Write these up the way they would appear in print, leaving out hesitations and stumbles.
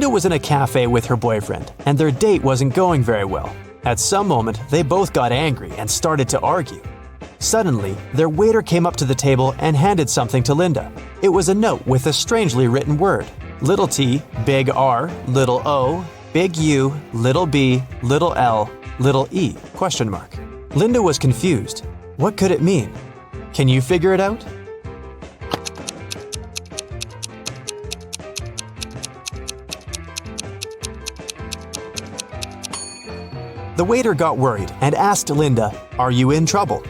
Linda was in a cafe with her boyfriend, and their date wasn't going very well. At some moment, they both got angry and started to argue. Suddenly, their waiter came up to the table and handed something to Linda. It was a note with a strangely written word: little t, big R, little O, big U, little b, little L, little e, ? Linda was confused. What could it mean? Can you figure it out? The waiter got worried and asked Linda, "Are you in trouble?"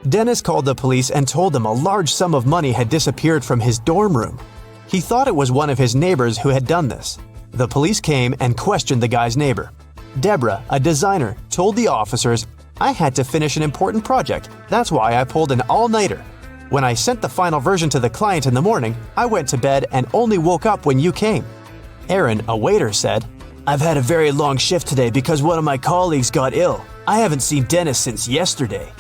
Dennis called the police and told them a large sum of money had disappeared from his dorm room. He thought it was one of his neighbors who had done this. The police came and questioned the guy's neighbor. Deborah, a designer, told the officers, "I had to finish an important project. That's why I pulled an all-nighter. When I sent the final version to the client in the morning, I went to bed and only woke up when you came." Aaron, a waiter, said, "I've had a very long shift today because one of my colleagues got ill. I haven't seen Dennis since yesterday."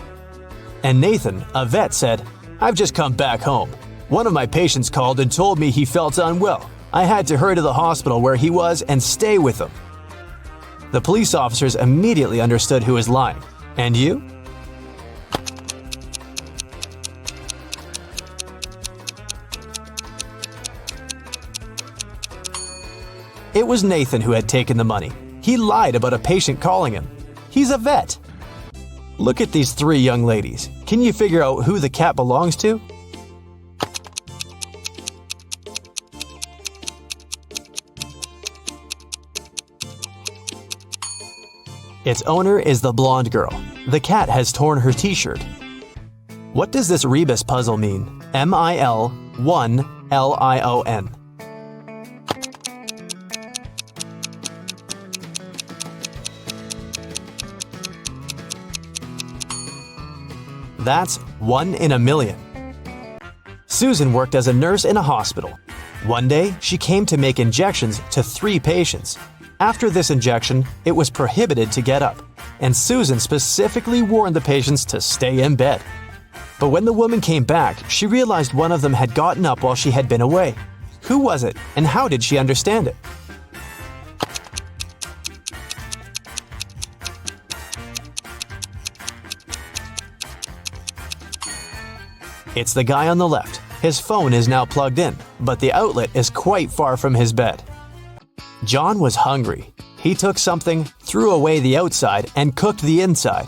And Nathan, a vet, said, "I've just come back home. One of my patients called and told me he felt unwell. I had to hurry to the hospital where he was and stay with him." The police officers immediately understood who was lying. And you? It was Nathan who had taken the money. He lied about a patient calling him. He's a vet. Look at these three young ladies. Can you figure out who the cat belongs to? Its owner is the blonde girl. The cat has torn her t-shirt. What does this rebus puzzle mean? MIL1LION. That's 1 in a million. Susan worked as a nurse in a hospital. One day, she came to make injections to 3 patients. After this injection, it was prohibited to get up, and Susan specifically warned the patients to stay in bed. But when the woman came back, she realized one of them had gotten up while she had been away. Who was it, and how did she understand it? It's the guy on the left. His phone is now plugged in, but the outlet is quite far from his bed. John was hungry. He took something, threw away the outside, and cooked the inside.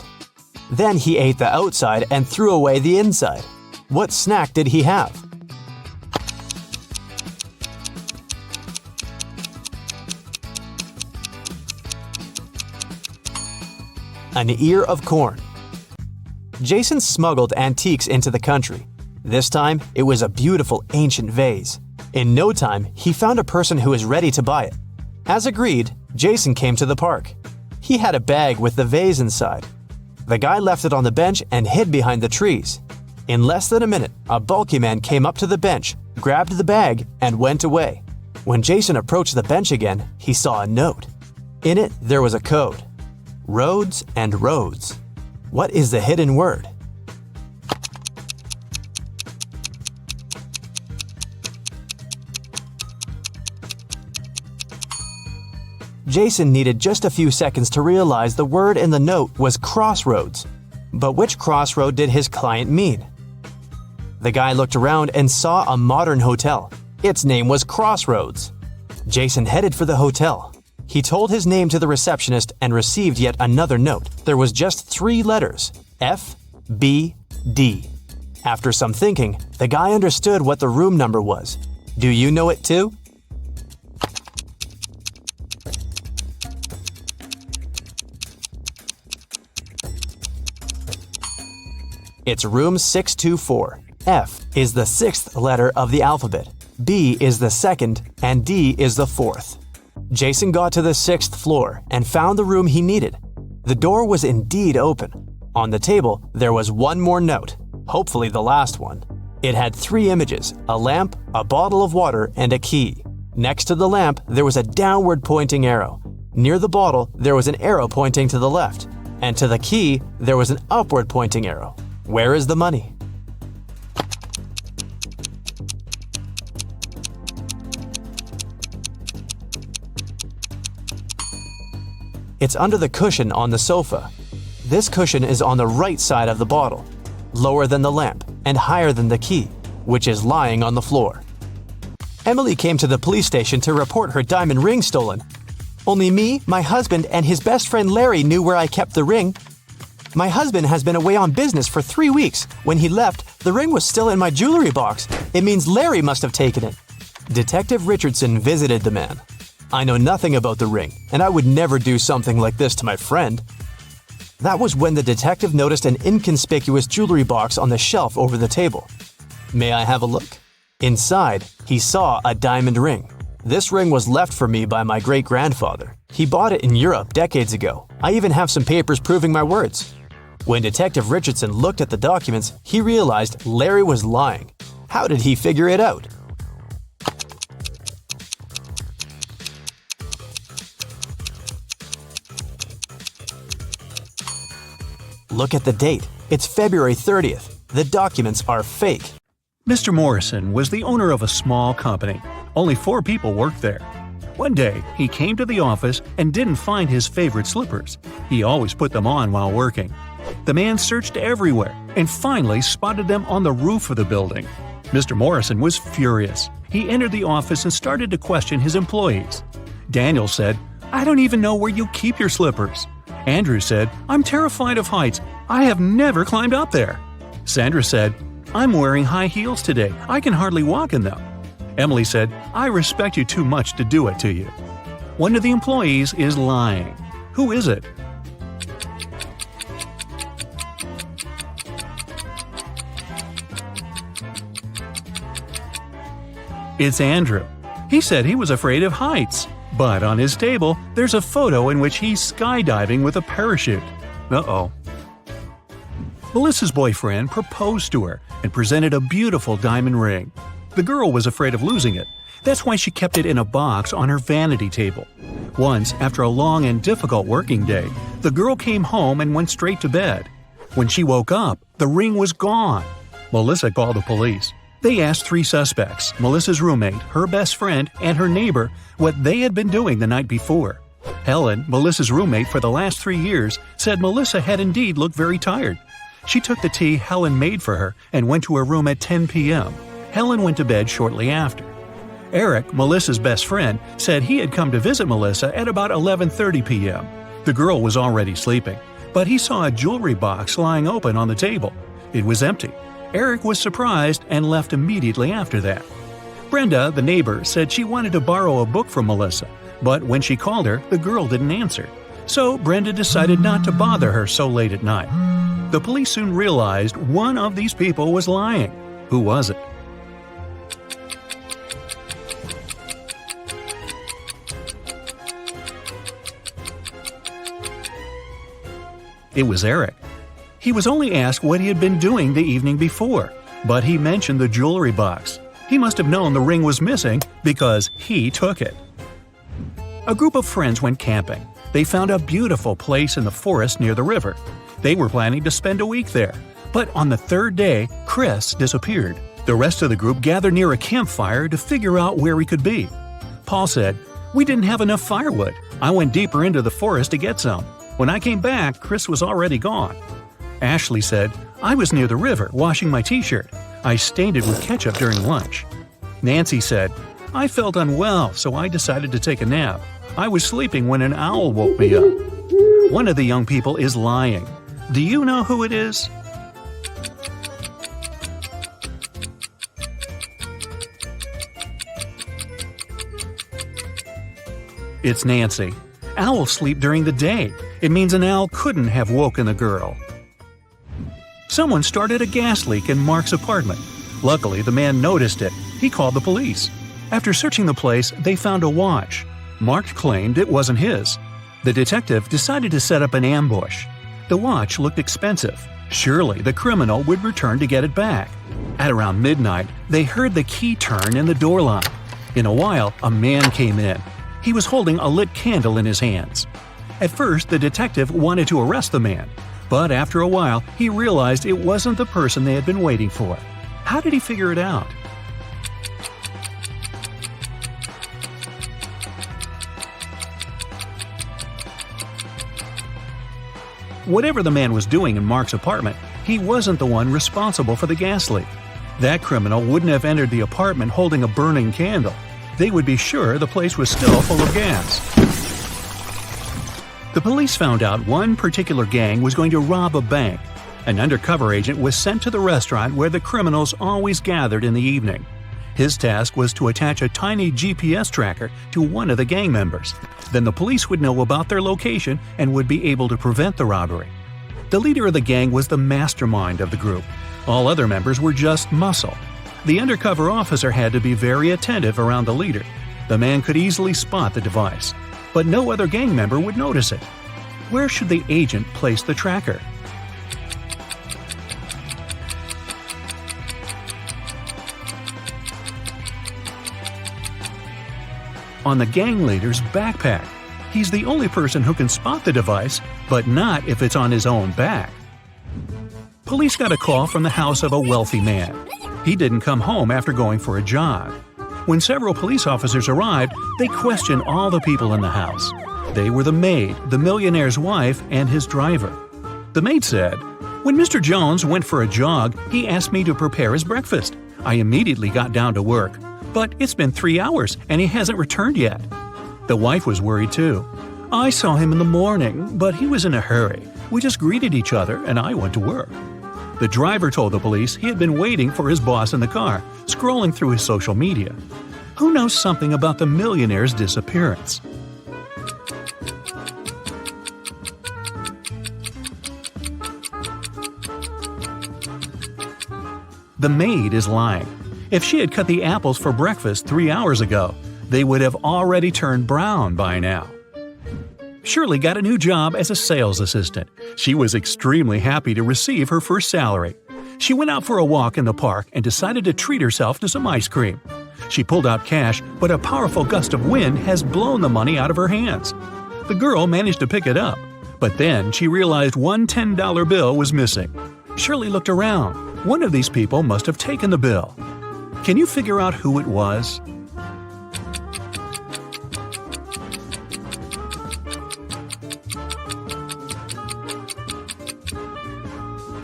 Then he ate the outside and threw away the inside. What snack did he have? An ear of corn. Jason smuggled antiques into the country. This time, it was a beautiful ancient vase. In no time, he found a person who was ready to buy it. As agreed, Jason came to the park. He had a bag with the vase inside. The guy left it on the bench and hid behind the trees. In less than a minute, a bulky man came up to the bench, grabbed the bag, and went away. When Jason approached the bench again, he saw a note. In it, there was a code. Roads and roads. What is the hidden word? Jason needed just a few seconds to realize the word in the note was crossroads. But which crossroad did his client mean? The guy looked around and saw a modern hotel. Its name was Crossroads. Jason headed for the hotel. He told his name to the receptionist and received yet another note. There was just 3 letters: F, B, D. After some thinking, the guy understood what the room number was. Do you know it too? It's room 624. F is the 6th letter of the alphabet, B is the 2nd, and D is the 4th. Jason got to the 6th floor and found the room he needed. The door was indeed open. On the table, there was one more note, hopefully the last one. It had 3 images: a lamp, a bottle of water, and a key. Next to the lamp, there was a downward pointing arrow. Near the bottle, there was an arrow pointing to the left. And to the key, there was an upward pointing arrow. Where is the money? It's under the cushion on the sofa. This cushion is on the right side of the bottle, lower than the lamp and higher than the key, which is lying on the floor. Emily came to the police station to report her diamond ring stolen. Only me, my husband, and his best friend Larry knew where I kept the ring. My husband has been away on business for 3 weeks. When he left, the ring was still in my jewelry box. It means Larry must have taken it. Detective Richardson visited the man. I know nothing about the ring, and I would never do something like this to my friend. That was when the detective noticed an inconspicuous jewelry box on the shelf over the table. May I have a look? Inside, he saw a diamond ring. This ring was left for me by my great-grandfather. He bought it in Europe decades ago. I even have some papers proving my words. When Detective Richardson looked at the documents, he realized Larry was lying. How did he figure it out? Look at the date. It's February 30th. The documents are fake. Mr. Morrison was the owner of a small company. Only 4 people worked there. One day, he came to the office and didn't find his favorite slippers. He always put them on while working. The man searched everywhere and finally spotted them on the roof of the building. Mr. Morrison was furious. He entered the office and started to question his employees. Daniel said, "I don't even know where you keep your slippers." Andrew said, "I'm terrified of heights. I have never climbed up there." Sandra said, "I'm wearing high heels today. I can hardly walk in them." Emily said, "I respect you too much to do it to you." One of the employees is lying. Who is it? It's Andrew. He said he was afraid of heights. But on his table, there's a photo in which he's skydiving with a parachute. Uh-oh. Melissa's boyfriend proposed to her and presented a beautiful diamond ring. The girl was afraid of losing it. That's why she kept it in a box on her vanity table. Once, after a long and difficult working day, the girl came home and went straight to bed. When she woke up, the ring was gone. Melissa called the police. They asked 3 suspects, Melissa's roommate, her best friend, and her neighbor, what they had been doing the night before. Helen, Melissa's roommate for the last 3 years, said Melissa had indeed looked very tired. She took the tea Helen made for her and went to her room at 10 p.m. Helen went to bed shortly after. Eric, Melissa's best friend, said he had come to visit Melissa at about 11:30 p.m. The girl was already sleeping, but he saw a jewelry box lying open on the table. It was empty. Eric was surprised and left immediately after that. Brenda, the neighbor, said she wanted to borrow a book from Melissa, but when she called her, the girl didn't answer. So Brenda decided not to bother her so late at night. The police soon realized one of these people was lying. Who was it? It was Eric. He was only asked what he had been doing the evening before, but he mentioned the jewelry box. He must have known the ring was missing because he took it. A group of friends went camping. They found a beautiful place in the forest near the river. They were planning to spend a week there, but on the 3rd day, Chris disappeared. The rest of the group gathered near a campfire to figure out where he could be. Paul said, "We didn't have enough firewood. I went deeper into the forest to get some. When I came back, Chris was already gone." Ashley said, "I was near the river washing my t-shirt. I stained it with ketchup during lunch." Nancy said, "I felt unwell, so I decided to take a nap. I was sleeping when an owl woke me up." One of the young people is lying. Do you know who it is? It's Nancy. Owls sleep during the day. It means an owl couldn't have woken the girl. Someone started a gas leak in Mark's apartment. Luckily, the man noticed it. He called the police. After searching the place, they found a watch. Mark claimed it wasn't his. The detective decided to set up an ambush. The watch looked expensive. Surely the criminal would return to get it back. At around midnight, they heard the key turn in the door lock. In a while, a man came in. He was holding a lit candle in his hands. At first, the detective wanted to arrest the man, but after a while, he realized it wasn't the person they had been waiting for. How did he figure it out? Whatever the man was doing in Mark's apartment, he wasn't the one responsible for the gas leak. That criminal wouldn't have entered the apartment holding a burning candle. They would be sure the place was still full of gas. The police found out one particular gang was going to rob a bank. An undercover agent was sent to the restaurant where the criminals always gathered in the evening. His task was to attach a tiny GPS tracker to one of the gang members. Then the police would know about their location and would be able to prevent the robbery. The leader of the gang was the mastermind of the group. All other members were just muscle. The undercover officer had to be very attentive around the leader. The man could easily spot the device, but no other gang member would notice it. Where should the agent place the tracker? On the gang leader's backpack. He's the only person who can spot the device, but not if it's on his own back. Police got a call from the house of a wealthy man. He didn't come home after going for a jog. When several police officers arrived, they questioned all the people in the house. They were the maid, the millionaire's wife, and his driver. The maid said, "When Mr. Jones went for a jog, he asked me to prepare his breakfast. I immediately got down to work. But it's been 3 hours, and he hasn't returned yet." The wife was worried too. "I saw him in the morning, but he was in a hurry. We just greeted each other, and I went to work." The driver told the police he had been waiting for his boss in the car, scrolling through his social media. Who knows something about the millionaire's disappearance? The maid is lying. If she had cut the apples for breakfast 3 hours ago, they would have already turned brown by now. Shirley got a new job as a sales assistant. She was extremely happy to receive her first salary. She went out for a walk in the park and decided to treat herself to some ice cream. She pulled out cash, but a powerful gust of wind has blown the money out of her hands. The girl managed to pick it up, but then she realized one $10 bill was missing. Shirley looked around. One of these people must have taken the bill. Can you figure out who it was?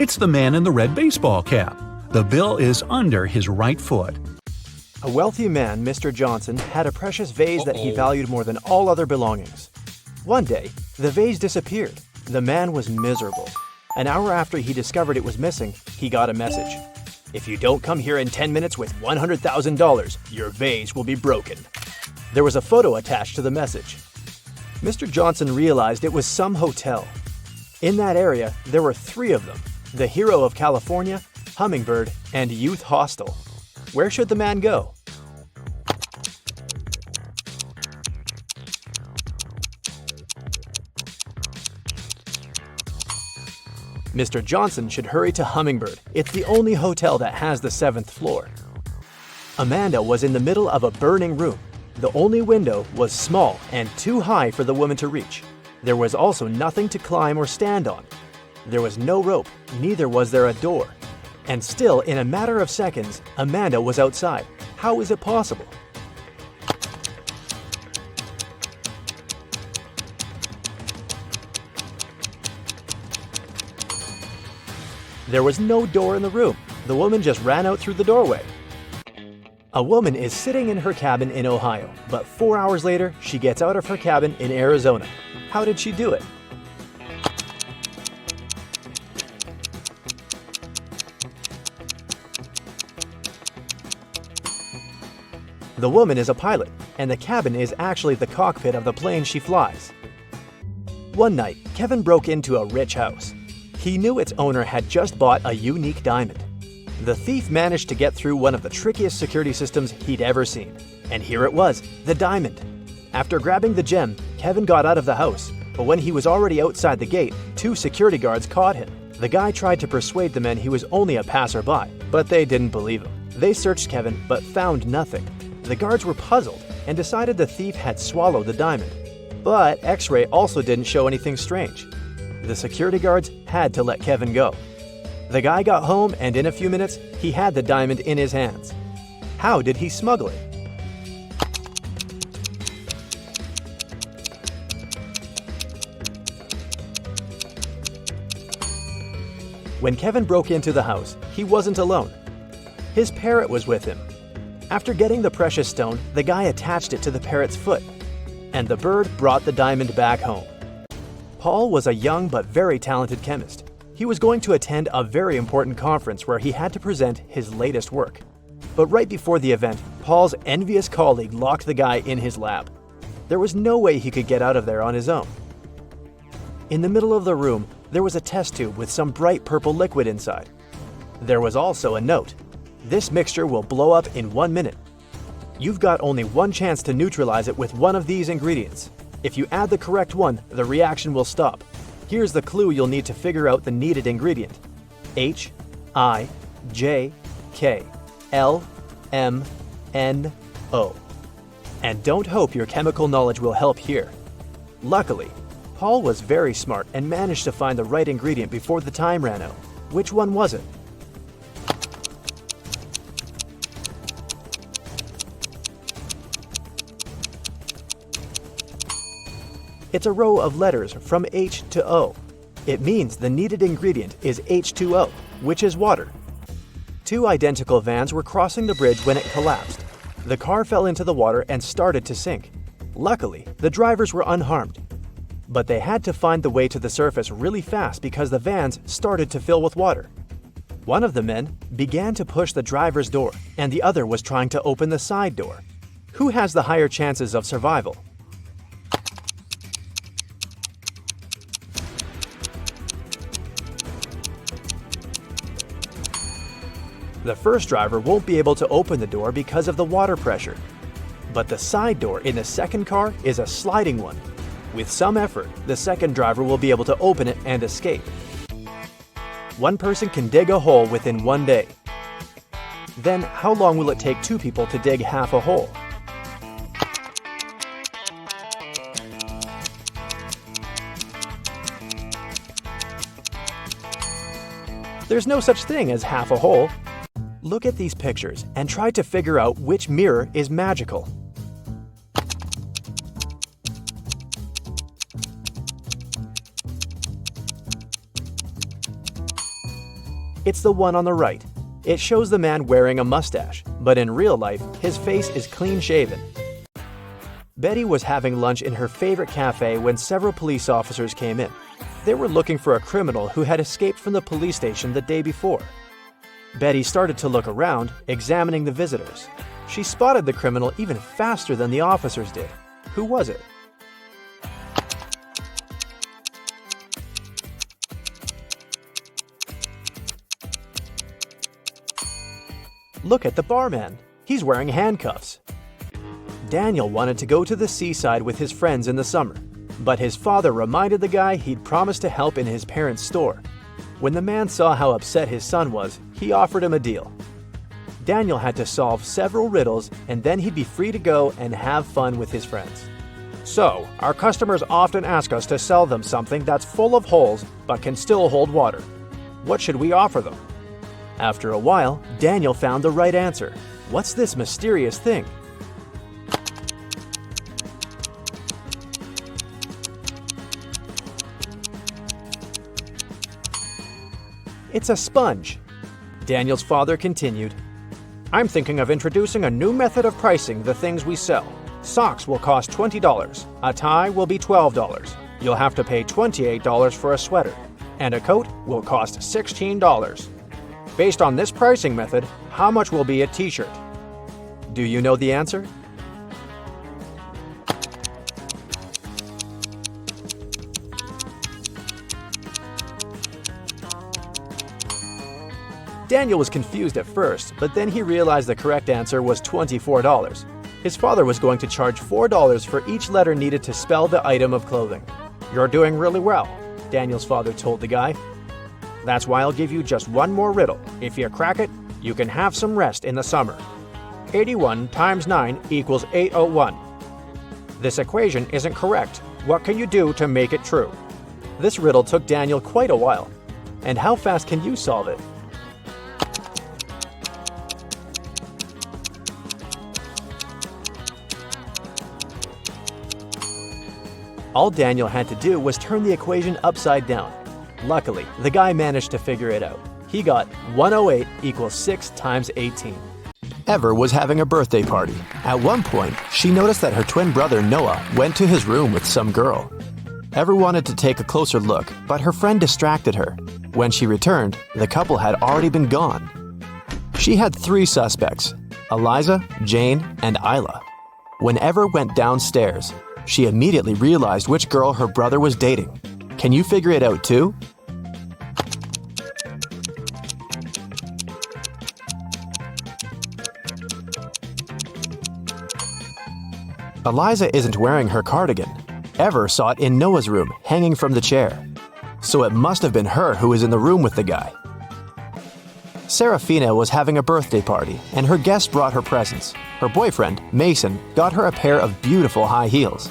It's the man in the red baseball cap. The bill is under his right foot. A wealthy man, Mr. Johnson, had a precious vase that he valued more than all other belongings. One day, the vase disappeared. The man was miserable. An hour after he discovered it was missing, he got a message. "If you don't come here in 10 minutes with $100,000, your vase will be broken." There was a photo attached to the message. Mr. Johnson realized it was some hotel. In that area, there were 3 of them: the Hero of California, Hummingbird, and Youth Hostel. Where should the man go? Mr. Johnson should hurry to Hummingbird. It's the only hotel that has the 7th floor. Amanda was in the middle of a burning room. The only window was small and too high for the woman to reach. There was also nothing to climb or stand on. There was no rope, neither was there a door. And still, in a matter of seconds, Amanda was outside. How is it possible? There was no door in the room. The woman just ran out through the doorway. A woman is sitting in her cabin in Ohio, but 4 hours later, she gets out of her cabin in Arizona. How did she do it? The woman is a pilot, and the cabin is actually the cockpit of the plane she flies. One night, Kevin broke into a rich house. He knew its owner had just bought a unique diamond. The thief managed to get through one of the trickiest security systems he'd ever seen. And here it was, the diamond. After grabbing the gem, Kevin got out of the house, but when he was already outside the gate, 2 security guards caught him. The guy tried to persuade the men he was only a passerby, but they didn't believe him. They searched Kevin, but found nothing. The guards were puzzled and decided the thief had swallowed the diamond. But X-ray also didn't show anything strange. The security guards had to let Kevin go. The guy got home, and in a few minutes, he had the diamond in his hands. How did he smuggle it? When Kevin broke into the house, he wasn't alone. His parrot was with him. After getting the precious stone, the guy attached it to the parrot's foot, and the bird brought the diamond back home. Paul was a young but very talented chemist. He was going to attend a very important conference where he had to present his latest work. But right before the event, Paul's envious colleague locked the guy in his lab. There was no way he could get out of there on his own. In the middle of the room, there was a test tube with some bright purple liquid inside. There was also a note. This mixture will blow up in 1 minute. You've got only one chance to neutralize it with one of these ingredients. If you add the correct one, the reaction will stop. Here's the clue you'll need to figure out the needed ingredient. H, I, J, K, L, M, N, O. And don't hope your chemical knowledge will help here. Luckily, Paul was very smart and managed to find the right ingredient before the time ran out. Which one was it? It's a row of letters from H to O. It means the needed ingredient is H2O, which is water. Two identical vans were crossing the bridge when it collapsed. The car fell into the water and started to sink. Luckily, the drivers were unharmed. But they had to find the way to the surface really fast because the vans started to fill with water. One of the men began to push the driver's door, and the other was trying to open the side door. Who has the higher chances of survival? The first driver won't be able to open the door because of the water pressure. But the side door in the second car is a sliding one. With some effort, the second driver will be able to open it and escape. One person can dig a hole within 1 day. Then, how long will it take two people to dig half a hole? There's no such thing as half a hole. Look at these pictures and try to figure out which mirror is magical. It's the one on the right. It shows the man wearing a mustache, but in real life, his face is clean-shaven. Betty was having lunch in her favorite cafe when several police officers came in. They were looking for a criminal who had escaped from the police station the day before. Betty started to look around, examining the visitors. She spotted the criminal even faster than the officers did. Who was it? Look at the barman. He's wearing handcuffs. Daniel wanted to go to the seaside with his friends in the summer, but his father reminded the guy he'd promised to help in his parents' store. When the man saw how upset his son was, he offered him a deal. Daniel had to solve several riddles and then he'd be free to go and have fun with his friends. So, our customers often ask us to sell them something that's full of holes but can still hold water. What should we offer them? After a while, Daniel found the right answer. What's this mysterious thing? It's a sponge. Daniel's father continued, I'm thinking of introducing a new method of pricing the things we sell. Socks will cost $20. A tie will be $12. You'll have to pay $28 for a sweater. And a coat will cost $16. Based on this pricing method, how much will be a t-shirt? Do you know the answer? Daniel was confused at first, but then he realized the correct answer was $24. His father was going to charge $4 for each letter needed to spell the item of clothing. You're doing really well, Daniel's father told the guy. That's why I'll give you just one more riddle. If you crack it, you can have some rest in the summer. 81 times 9 equals 801. This equation isn't correct. What can you do to make it true? This riddle took Daniel quite a while. And how fast can you solve it? All Daniel had to do was turn the equation upside down. Luckily, the guy managed to figure it out. He got 108 equals 6 times 18. Ever was having a birthday party. At one point, she noticed that her twin brother Noah went to his room with some girl. Ever wanted to take a closer look, but her friend distracted her. When she returned, the couple had already been gone. She had 3 suspects: Eliza, Jane, and Isla. When Ever went downstairs, she immediately realized which girl her brother was dating. Can you figure it out too? Eliza isn't wearing her cardigan. Ever saw it in Noah's room, hanging from the chair. So it must have been her who was in the room with the guy. Serafina was having a birthday party, and her guests brought her presents. Her boyfriend, Mason, got her a pair of beautiful high heels.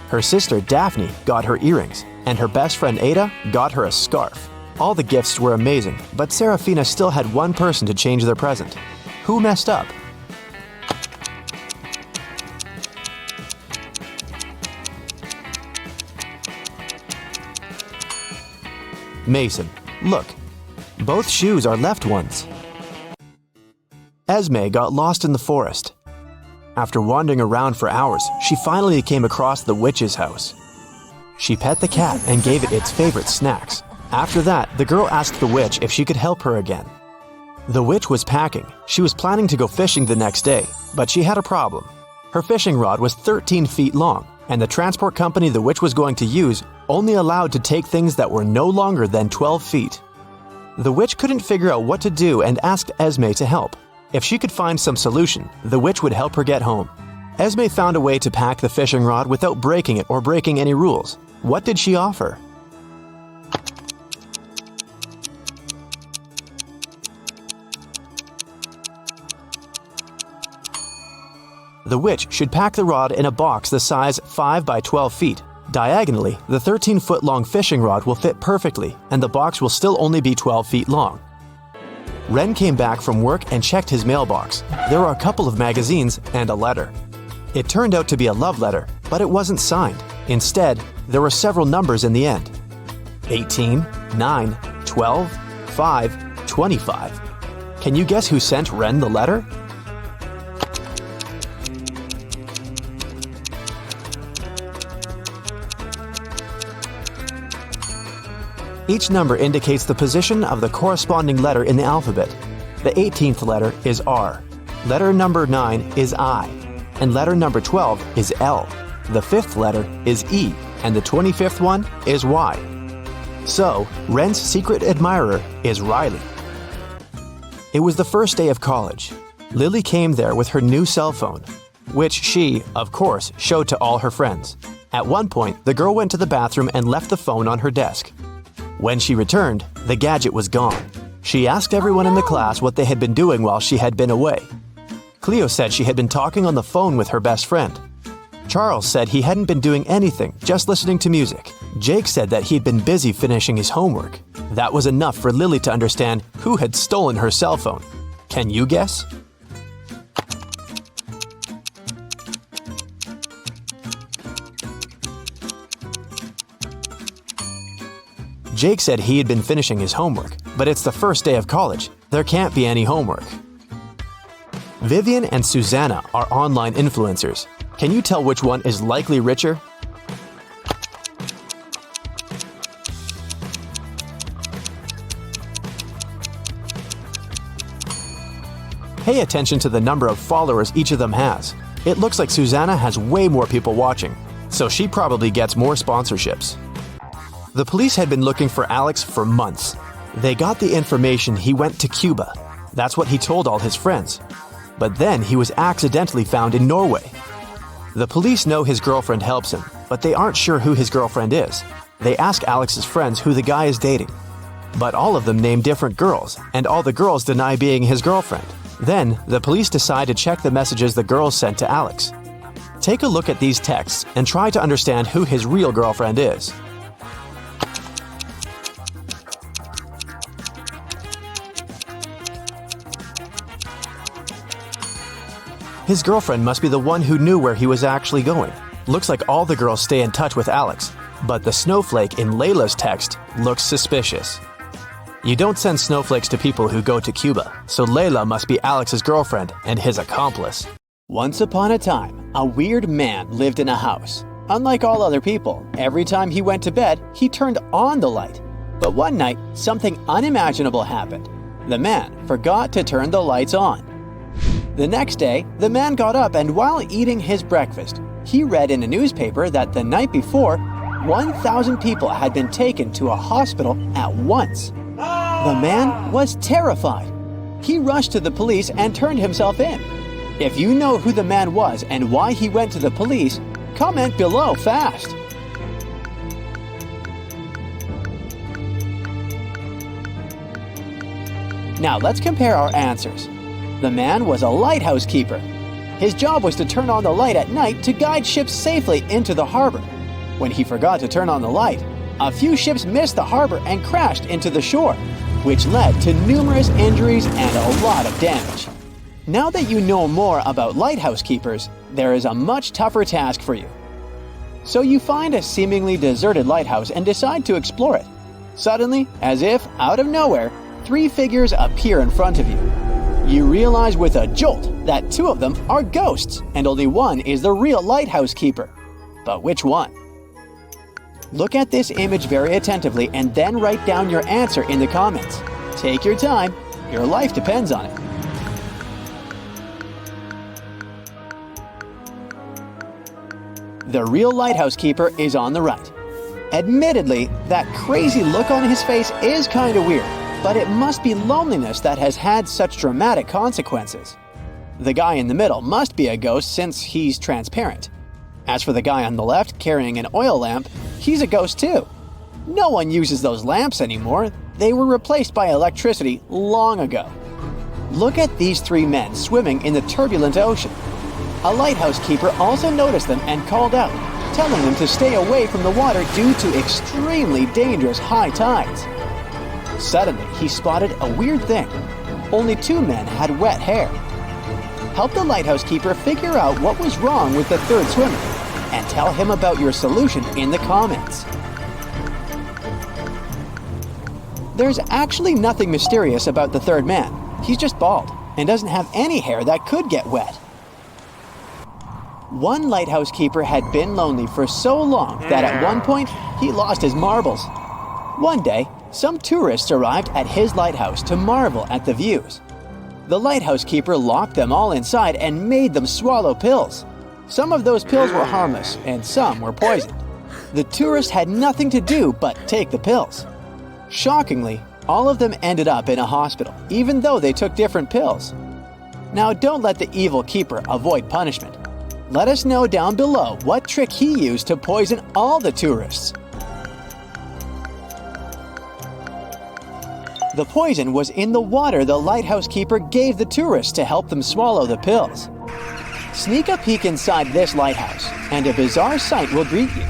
Her sister, Daphne, got her earrings, and her best friend, Ada, got her a scarf. All the gifts were amazing, but Serafina still had one person to change their present. Who messed up? Mason. Look, both shoes are left ones. Esme got lost in the forest. After wandering around for hours, she finally came across the witch's house. She pet the cat and gave it its favorite snacks. After that, the girl asked the witch if she could help her again. The witch was packing. She was planning to go fishing the next day, but she had a problem. Her fishing rod was 13 feet long, and the transport company the witch was going to use only allowed to take things that were no longer than 12 feet. The witch couldn't figure out what to do and asked Esme to help. If she could find some solution, the witch would help her get home. Esme found a way to pack the fishing rod without breaking it or breaking any rules. What did she offer? The witch should pack the rod in a box the size 5 by 12 feet. Diagonally, the 13-foot-long fishing rod will fit perfectly, and the box will still only be 12 feet long. Ren came back from work and checked his mailbox. There were a couple of magazines and a letter. It turned out to be a love letter, but it wasn't signed. Instead, there were several numbers in the end. 18, 9, 12, 5, 25. Can you guess who sent Ren the letter? Each number indicates the position of the corresponding letter in the alphabet. The 18th letter is R. Letter number 9 is I. And letter number 12 is L. The 5th letter is E. And the 25th one is Y. So, Ren's secret admirer is Riley. It was the first day of college. Lily came there with her new cell phone, which she, of course, showed to all her friends. At one point, the girl went to the bathroom and left the phone on her desk. When she returned, the gadget was gone. She asked everyone in the class what they had been doing while she had been away. Cleo said she had been talking on the phone with her best friend. Charles said he hadn't been doing anything, just listening to music. Jake said that he'd been busy finishing his homework. That was enough for Lily to understand who had stolen her cell phone. Can you guess? Jake said he had been finishing his homework, but it's the first day of college. There can't be any homework. Vivian and Susanna are online influencers. Can you tell which one is likely richer? Pay attention to the number of followers each of them has. It looks like Susanna has way more people watching, so she probably gets more sponsorships. The police had been looking for Alex for months. They got the information he went to Cuba. That's what he told all his friends. But then he was accidentally found in Norway. The police know his girlfriend helps him, but they aren't sure who his girlfriend is. They ask Alex's friends who the guy is dating. But all of them name different girls, and all the girls deny being his girlfriend. Then, the police decide to check the messages the girls sent to Alex. Take a look at these texts and try to understand who his real girlfriend is. His girlfriend must be the one who knew where he was actually going. Looks like all the girls stay in touch with Alex. But the snowflake in Layla's text looks suspicious. You don't send snowflakes to people who go to Cuba, so Layla must be Alex's girlfriend and his accomplice. Once upon a time, a weird man lived in a house. Unlike all other people, every time he went to bed, he turned on the light. But one night, something unimaginable happened. The man forgot to turn the lights on. The next day, the man got up and while eating his breakfast, he read in a newspaper that the night before, 1,000 people had been taken to a hospital at once. The man was terrified. He rushed to the police and turned himself in. If you know who the man was and why he went to the police, comment below fast. Now let's compare our answers. The man was a lighthouse keeper. His job was to turn on the light at night to guide ships safely into the harbor. When he forgot to turn on the light, a few ships missed the harbor and crashed into the shore, which led to numerous injuries and a lot of damage. Now that you know more about lighthouse keepers, there is a much tougher task for you. So you find a seemingly deserted lighthouse and decide to explore it. Suddenly, as if out of nowhere, 3 figures appear in front of you. You realize with a jolt that 2 of them are ghosts and only one is the real lighthouse keeper. But which one? Look at this image very attentively and then write down your answer in the comments. Take your time, your life depends on it. The real lighthouse keeper is on the right. Admittedly, that crazy look on his face is kind of weird, but it must be loneliness that has had such dramatic consequences. The guy in the middle must be a ghost since he's transparent. As for the guy on the left carrying an oil lamp, he's a ghost too. No one uses those lamps anymore. They were replaced by electricity long ago. Look at these 3 men swimming in the turbulent ocean. A lighthouse keeper also noticed them and called out, telling them to stay away from the water due to extremely dangerous high tides. Suddenly, he spotted a weird thing. Only 2 men had wet hair. Help the lighthouse keeper figure out what was wrong with the 3rd swimmer, and tell him about your solution in the comments. There's actually nothing mysterious about the 3rd man. He's just bald and doesn't have any hair that could get wet. One lighthouse keeper had been lonely for so long that at one point he lost his marbles. One day, some tourists arrived at his lighthouse to marvel at the views. The lighthouse keeper locked them all inside and made them swallow pills. Some of those pills were harmless and some were poisoned. The tourists had nothing to do but take the pills. Shockingly, all of them ended up in a hospital, even though they took different pills. Now don't let the evil keeper avoid punishment. Let us know down below what trick he used to poison all the tourists. The poison was in the water the lighthouse keeper gave the tourists to help them swallow the pills. Sneak a peek inside this lighthouse, and a bizarre sight will greet you.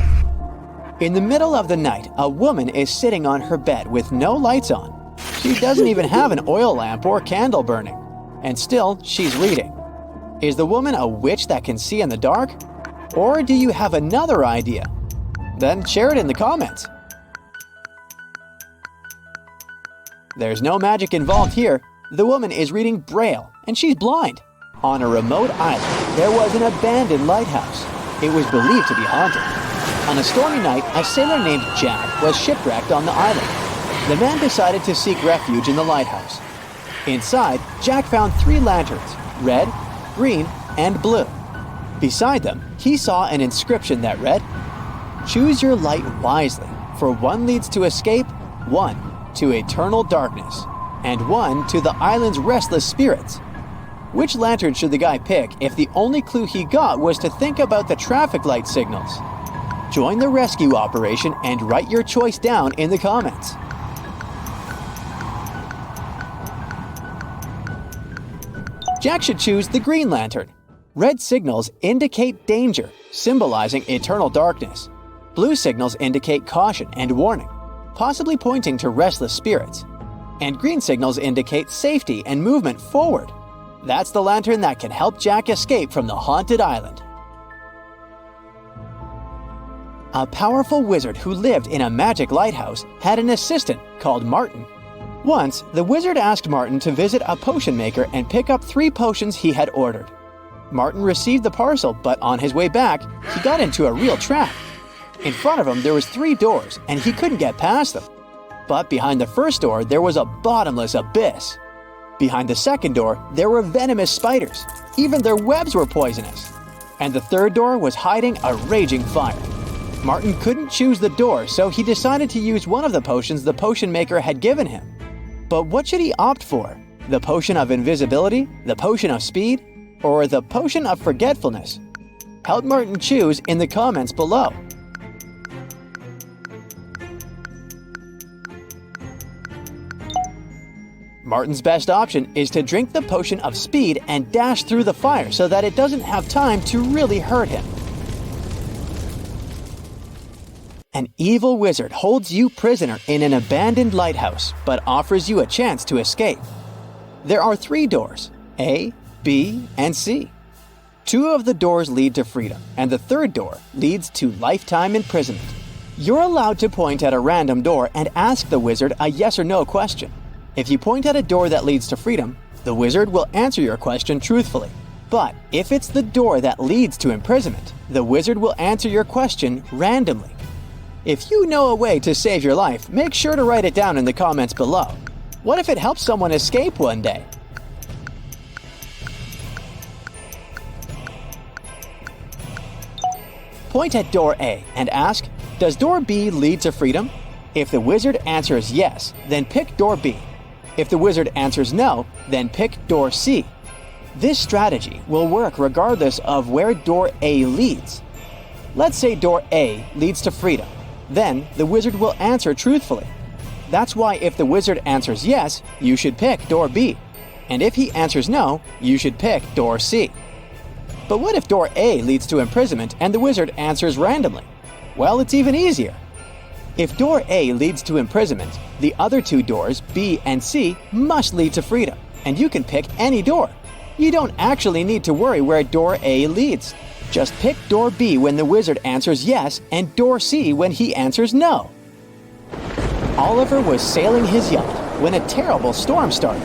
In the middle of the night, a woman is sitting on her bed with no lights on. She doesn't even have an oil lamp or candle burning. And still, she's reading. Is the woman a witch that can see in the dark? Or do you have another idea? Then share it in the comments. There's no magic involved here. The woman is reading Braille, and she's blind. On a remote island, there was an abandoned lighthouse. It was believed to be haunted. On a stormy night, a sailor named Jack was shipwrecked on the island. The man decided to seek refuge in the lighthouse. Inside, Jack found 3 lanterns, red, green, and blue. Beside them, he saw an inscription that read, "Choose your light wisely, for one leads to escape, one to eternal darkness, and one to the island's restless spirits." Which lantern should the guy pick if the only clue he got was to think about the traffic light signals? Join the rescue operation and write your choice down in the comments. Jack should choose the green lantern. Red signals indicate danger, symbolizing eternal darkness. Blue signals indicate caution and warning, possibly pointing to restless spirits. And green signals indicate safety and movement forward. That's the lantern that can help Jack escape from the haunted island. A powerful wizard who lived in a magic lighthouse had an assistant called Martin. Once, the wizard asked Martin to visit a potion maker and pick up 3 potions he had ordered. Martin received the parcel, but on his way back, he got into a real trap. In front of him, there was 3 doors, and he couldn't get past them. But behind the first door, there was a bottomless abyss. Behind the second door, there were venomous spiders. Even their webs were poisonous. And the third door was hiding a raging fire. Martin couldn't choose the door, so he decided to use one of the potions the potion maker had given him. But what should he opt for? The potion of invisibility, the potion of speed, or the potion of forgetfulness? Help Martin choose in the comments below. Martin's best option is to drink the potion of speed and dash through the fire so that it doesn't have time to really hurt him. An evil wizard holds you prisoner in an abandoned lighthouse, but offers you a chance to escape. There are 3 doors, A, B, and C. 2 of the doors lead to freedom, and the third door leads to lifetime imprisonment. You're allowed to point at a random door and ask the wizard a yes or no question. If you point at a door that leads to freedom, the wizard will answer your question truthfully. But if it's the door that leads to imprisonment, the wizard will answer your question randomly. If you know a way to save your life, make sure to write it down in the comments below. What if it helps someone escape one day? Point at door A and ask, does door B lead to freedom? If the wizard answers yes, then pick door B. If the wizard answers no, then pick door C. This strategy will work regardless of where door A leads. Let's say door A leads to freedom. Then the wizard will answer truthfully. That's why if the wizard answers yes, you should pick door B. And if he answers no, you should pick door C. But what if door A leads to imprisonment and the wizard answers randomly? Well, it's even easier. If door A leads to imprisonment, the other 2 doors, B and C, must lead to freedom, and you can pick any door. You don't actually need to worry where door A leads. Just pick door B when the wizard answers yes and door C when he answers no. Oliver was sailing his yacht when a terrible storm started.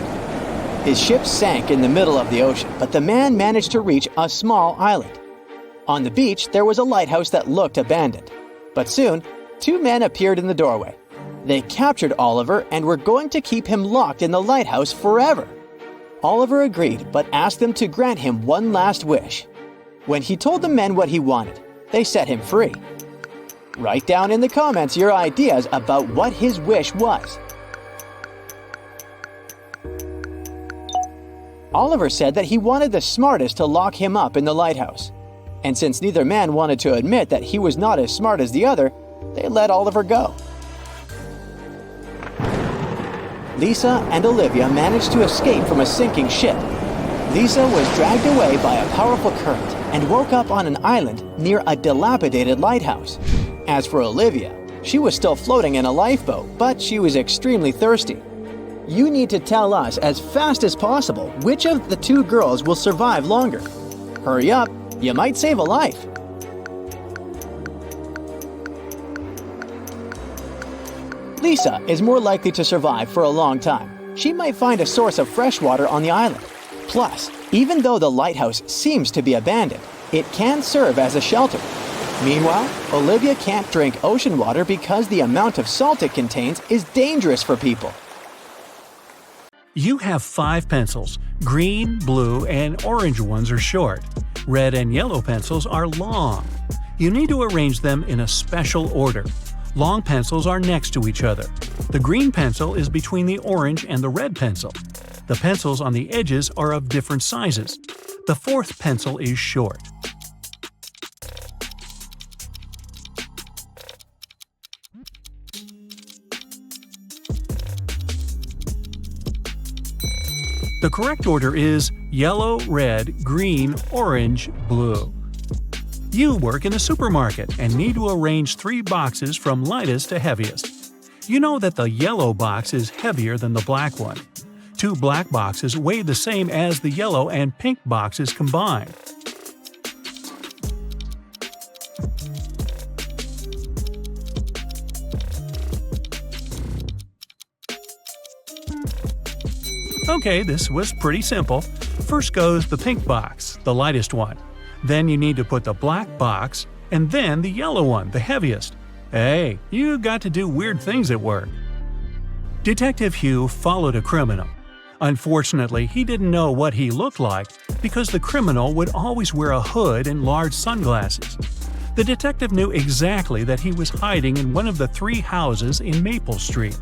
His ship sank in the middle of the ocean, but the man managed to reach a small island. On the beach, there was a lighthouse that looked abandoned. But soon, 2 men appeared in the doorway. They captured Oliver and were going to keep him locked in the lighthouse forever. Oliver agreed, but asked them to grant him one last wish. When he told the men what he wanted, they set him free. Write down in the comments your ideas about what his wish was. Oliver said that he wanted the smartest to lock him up in the lighthouse. And since neither man wanted to admit that he was not as smart as the other, they let Oliver go. Lisa and Olivia managed to escape from a sinking ship. Lisa was dragged away by a powerful current and woke up on an island near a dilapidated lighthouse. As for Olivia, she was still floating in a lifeboat, but she was extremely thirsty. You need to tell us as fast as possible which of the 2 girls will survive longer. Hurry up, you might save a life. Lisa is more likely to survive for a long time. She might find a source of fresh water on the island. Plus, even though the lighthouse seems to be abandoned, it can serve as a shelter. Meanwhile, Olivia can't drink ocean water because the amount of salt it contains is dangerous for people. You have 5 pencils. Green, blue, and orange ones are short. Red and yellow pencils are long. You need to arrange them in a special order. Long pencils are next to each other. The green pencil is between the orange and the red pencil. The pencils on the edges are of different sizes. The 4th pencil is short. The correct order is yellow, red, green, orange, blue. You work in a supermarket and need to arrange 3 boxes from lightest to heaviest. You know that the yellow box is heavier than the black one. 2 black boxes weigh the same as the yellow and pink boxes combined. Okay, this was pretty simple. First goes the pink box, the lightest one. Then you need to put the black box, and then the yellow one, the heaviest. Hey, you got to do weird things at work. Detective Hugh followed a criminal. Unfortunately, he didn't know what he looked like because the criminal would always wear a hood and large sunglasses. The detective knew exactly that he was hiding in one of the 3 houses in Maple Street.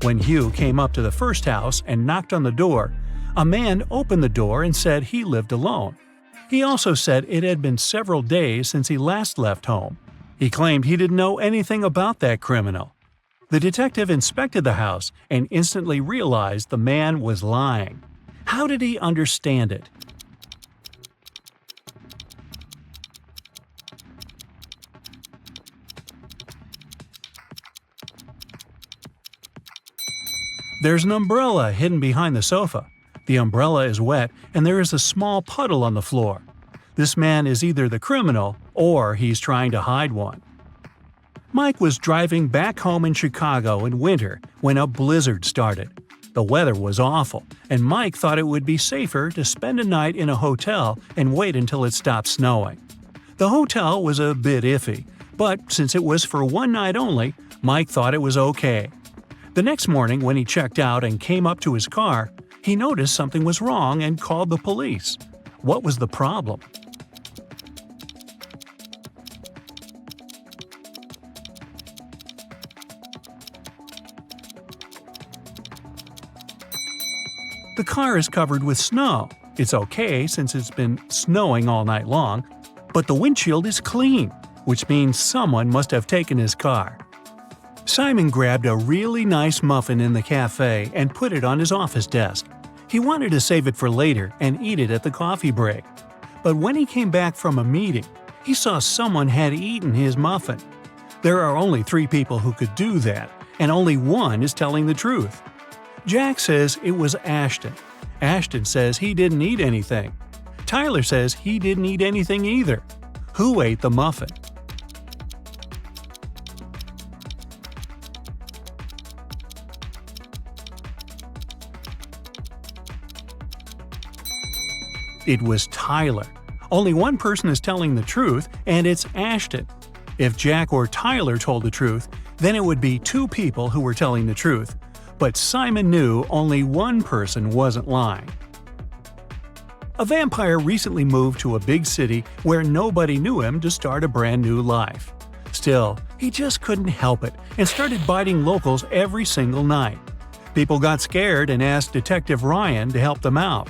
When Hugh came up to the first house and knocked on the door, a man opened the door and said he lived alone. He also said it had been several days since he last left home. He claimed he didn't know anything about that criminal. The detective inspected the house and instantly realized the man was lying. How did he understand it? There's an umbrella hidden behind the sofa. The umbrella is wet and there is a small puddle on the floor. This man is either the criminal or he's trying to hide one. Mike was driving back home in Chicago in winter when a blizzard started. The weather was awful, and Mike thought it would be safer to spend a night in a hotel and wait until it stopped snowing. The hotel was a bit iffy, but since it was for one night only, Mike thought it was okay. The next morning when he checked out and came up to his car, he noticed something was wrong and called the police. What was the problem? The car is covered with snow. It's okay since it's been snowing all night long, but the windshield is clean, which means someone must have taken his car. Simon grabbed a really nice muffin in the cafe and put it on his office desk. He wanted to save it for later and eat it at the coffee break. But when he came back from a meeting, he saw someone had eaten his muffin. There are only 3 people who could do that, and only one is telling the truth. Jack says it was Ashton. Ashton says he didn't eat anything. Tyler says he didn't eat anything either. Who ate the muffin? It was Tyler. Only one person is telling the truth, and it's Ashton. If Jack or Tyler told the truth, then it would be 2 people who were telling the truth. But Simon knew only one person wasn't lying. A vampire recently moved to a big city where nobody knew him to start a brand new life. Still, he just couldn't help it and started biting locals every single night. People got scared and asked Detective Ryan to help them out.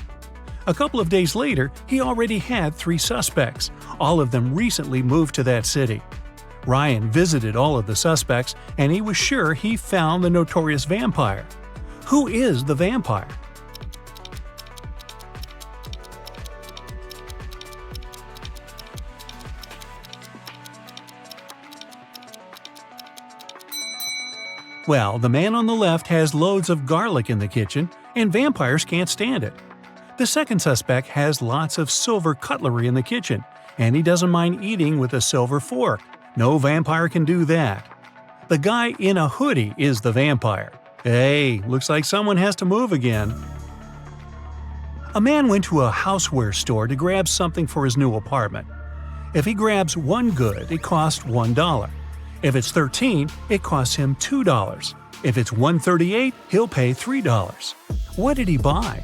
A couple of days later, he already had 3 suspects. All of them recently moved to that city. Ryan visited all of the suspects, and he was sure he found the notorious vampire. Who is the vampire? Well, the man on the left has loads of garlic in the kitchen, and vampires can't stand it. The second suspect has lots of silver cutlery in the kitchen, and he doesn't mind eating with a silver fork. No vampire can do that. The guy in a hoodie is the vampire. Hey, looks like someone has to move again. A man went to a houseware store to grab something for his new apartment. If he grabs one good, it costs $1. If it's 13, it costs him $2. If it's 138, he'll pay $3. What did he buy?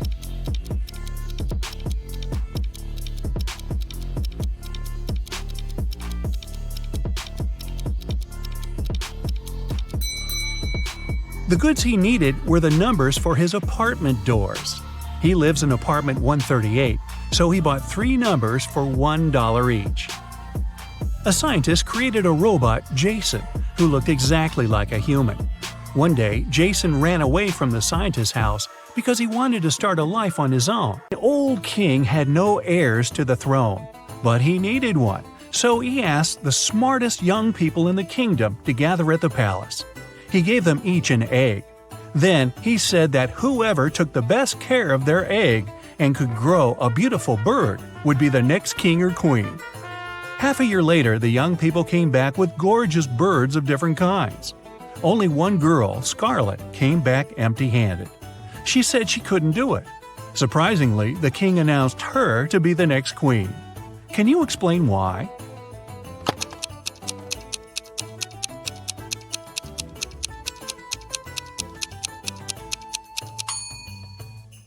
The goods he needed were the numbers for his apartment doors. He lives in apartment 138, so he bought 3 numbers for $1 each. A scientist created a robot, Jason, who looked exactly like a human. One day, Jason ran away from the scientist's house because he wanted to start a life on his own. The old king had no heirs to the throne, but he needed one, so he asked the smartest young people in the kingdom to gather at the palace. He gave them each an egg. Then he said that whoever took the best care of their egg and could grow a beautiful bird would be the next king or queen. Half a year later, the young people came back with gorgeous birds of different kinds. Only one girl, Scarlet, came back empty-handed. She said she couldn't do it. Surprisingly, the king announced her to be the next queen. Can you explain why?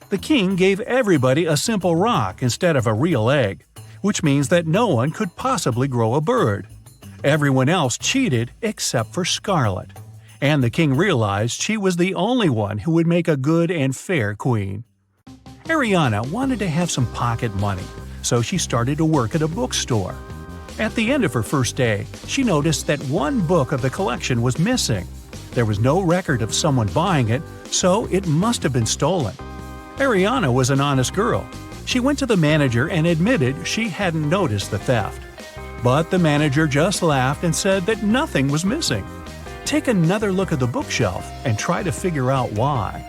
The king gave everybody a simple rock instead of a real egg, which means that no one could possibly grow a bird. Everyone else cheated except for Scarlet, and the king realized she was the only one who would make a good and fair queen. Ariana wanted to have some pocket money, so she started to work at a bookstore. At the end of her first day, she noticed that one book of the collection was missing. There was no record of someone buying it, so it must have been stolen. Ariana was an honest girl. She went to the manager and admitted she hadn't noticed the theft. But the manager just laughed and said that nothing was missing. Take another look at the bookshelf and try to figure out why.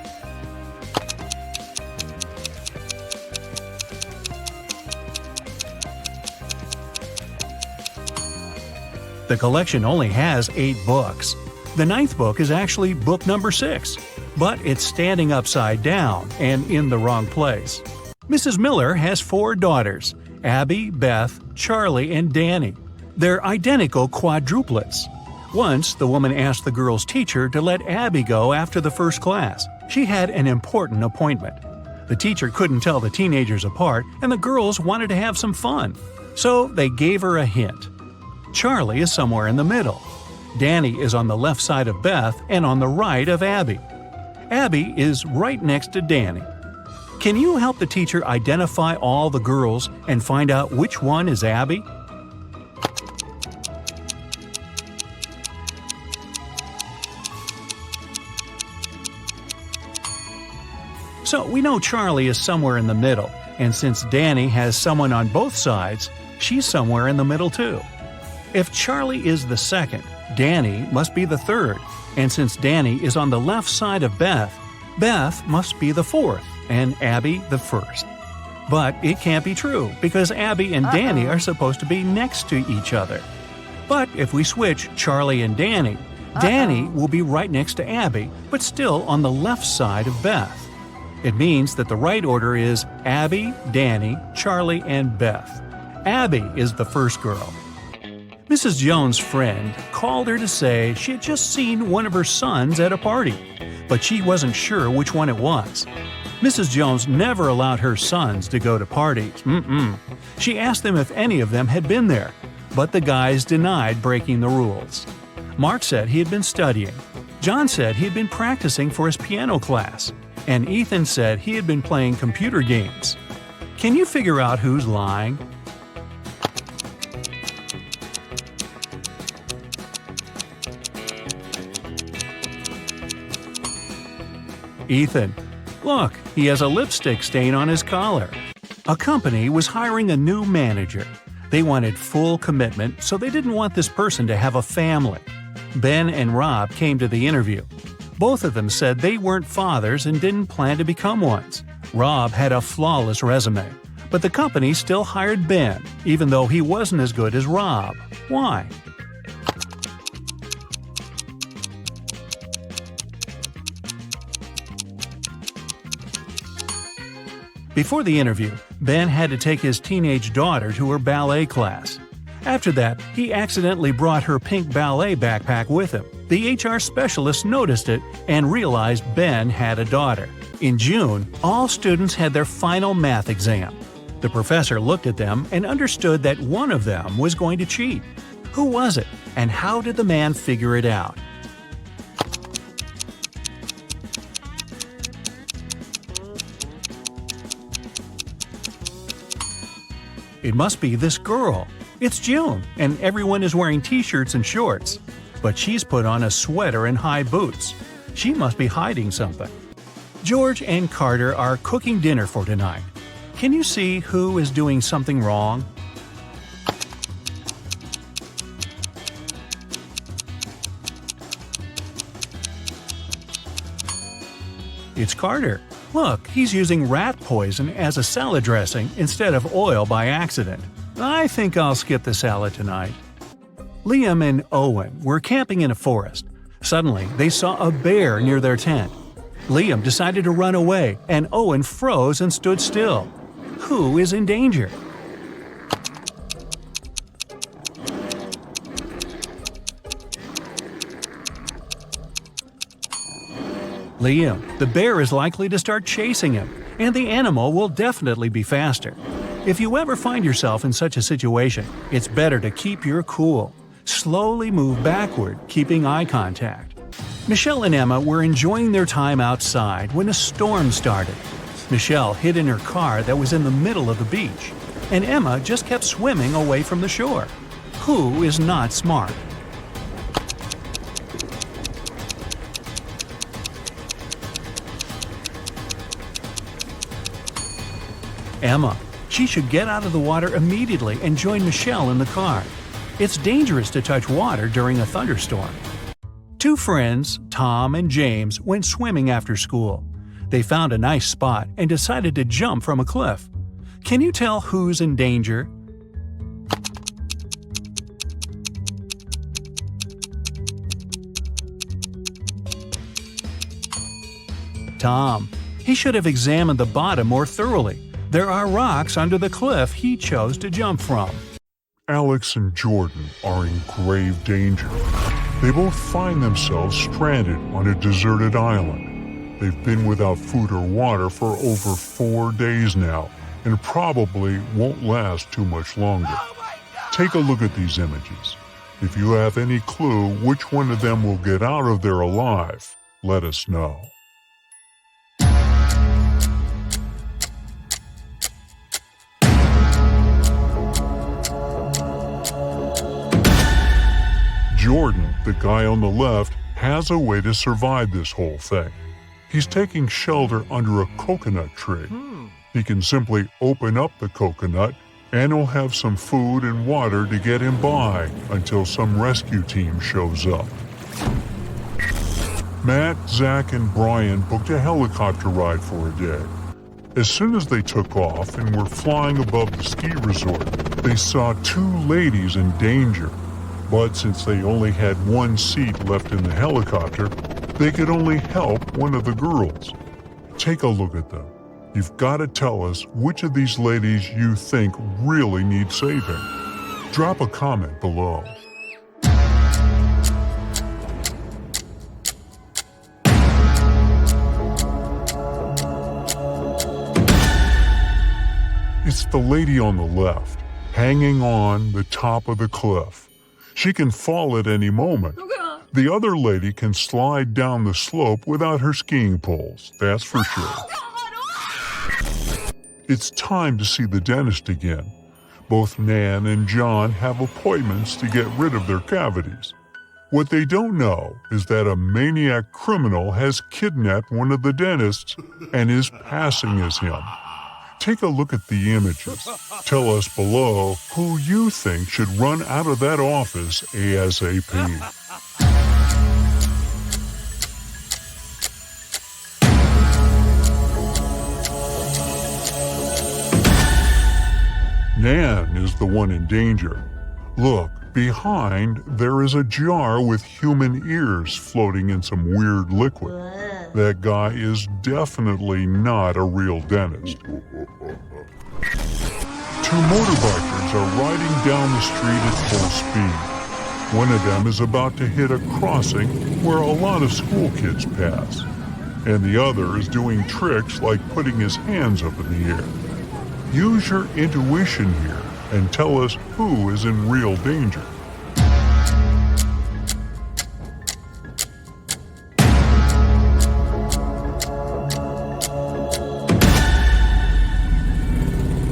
The collection only has 8 books. The 9th book is actually book number 6, but it's standing upside down and in the wrong place. Mrs. Miller has 4 daughters, Abby, Beth, Charlie, and Danny. They're identical quadruplets. Once, the woman asked the girls' teacher to let Abby go after the first class. She had an important appointment. The teacher couldn't tell the teenagers apart, and the girls wanted to have some fun. So they gave her a hint. Charlie is somewhere in the middle. Danny is on the left side of Beth and on the right of Abby. Abby is right next to Danny. Can you help the teacher identify all the girls and find out which one is Abby? So we know Charlie is somewhere in the middle, and since Danny has someone on both sides, she's somewhere in the middle too. If Charlie is the second, Danny must be the third, and since Danny is on the left side of Beth, Beth must be the fourth, and Abby the first. But it can't be true, because Abby and Danny are supposed to be next to each other. But if we switch Charlie and Danny, Danny will be right next to Abby, but still on the left side of Beth. It means that the right order is Abby, Danny, Charlie, and Beth. Abby is the first girl. Mrs. Jones' friend called her to say she had just seen one of her sons at a party, but she wasn't sure which one it was. Mrs. Jones never allowed her sons to go to parties. She asked them if any of them had been there, but the guys denied breaking the rules. Mark said he had been studying. John said he had been practicing for his piano class. And Ethan said he had been playing computer games. Can you figure out who's lying? Ethan. Look, he has a lipstick stain on his collar. A company was hiring a new manager. They wanted full commitment, so they didn't want this person to have a family. Ben and Rob came to the interview. Both of them said they weren't fathers and didn't plan to become ones. Rob had a flawless resume, but the company still hired Ben, even though he wasn't as good as Rob. Why? Before the interview, Ben had to take his teenage daughter to her ballet class. After that, he accidentally brought her pink ballet backpack with him. The HR specialist noticed it and realized Ben had a daughter. In June, all students had their final math exam. The professor looked at them and understood that one of them was going to cheat. Who was it, and how did the man figure it out? It must be this girl. It's June, and everyone is wearing t-shirts and shorts. But she's put on a sweater and high boots. She must be hiding something. George and Carter are cooking dinner for tonight. Can you see who is doing something wrong? It's Carter. Look, he's using rat poison as a salad dressing instead of oil by accident. I think I'll skip the salad tonight. Liam and Owen were camping in a forest. Suddenly, they saw a bear near their tent. Liam decided to run away, and Owen froze and stood still. Who is in danger? Liam. The bear is likely to start chasing him, and the animal will definitely be faster. If you ever find yourself in such a situation, it's better to keep your cool. Slowly move backward, keeping eye contact. Michelle and Emma were enjoying their time outside when a storm started. Michelle hid in her car that was in the middle of the beach, and Emma just kept swimming away from the shore. Who is not smart? Emma. She should get out of the water immediately and join Michelle in the car. It's dangerous to touch water during a thunderstorm. Two friends, Tom and James, went swimming after school. They found a nice spot and decided to jump from a cliff. Can you tell who's in danger? Tom. He should have examined the bottom more thoroughly. There are rocks under the cliff he chose to jump from. Alex and Jordan are in grave danger. They both find themselves stranded on a deserted island. They've been without food or water for over 4 days now, and probably won't last too much longer. Take a look at these images. If you have any clue which one of them will get out of there alive, let us know. Jordan, the guy on the left, has a way to survive this whole thing. He's taking shelter under a coconut tree. He can simply open up the coconut and he'll have some food and water to get him by until some rescue team shows up. Matt, Zach, and Brian booked a helicopter ride for a day. As soon as they took off and were flying above the ski resort, they saw 2 ladies in danger. But since they only had 1 seat left in the helicopter, they could only help one of the girls. Take a look at them. You've got to tell us which of these ladies you think really need saving. Drop a comment below. It's the lady on the left, hanging on the top of the cliff. She can fall at any moment. The other lady can slide down the slope without her skiing poles, that's for sure. It's time to see the dentist again. Both Nan and John have appointments to get rid of their cavities. What they don't know is that a maniac criminal has kidnapped one of the dentists and is passing as him. Take a look at the images. Tell us below who you think should run out of that office ASAP. Nan is the one in danger. Look, behind there is a jar with human ears floating in some weird liquid. That guy is definitely not a real dentist. 2 motorbikers are riding down the street at full speed. One of them is about to hit a crossing where a lot of school kids pass, and the other is doing tricks like putting his hands up in the air. Use your intuition here and tell us who is in real danger.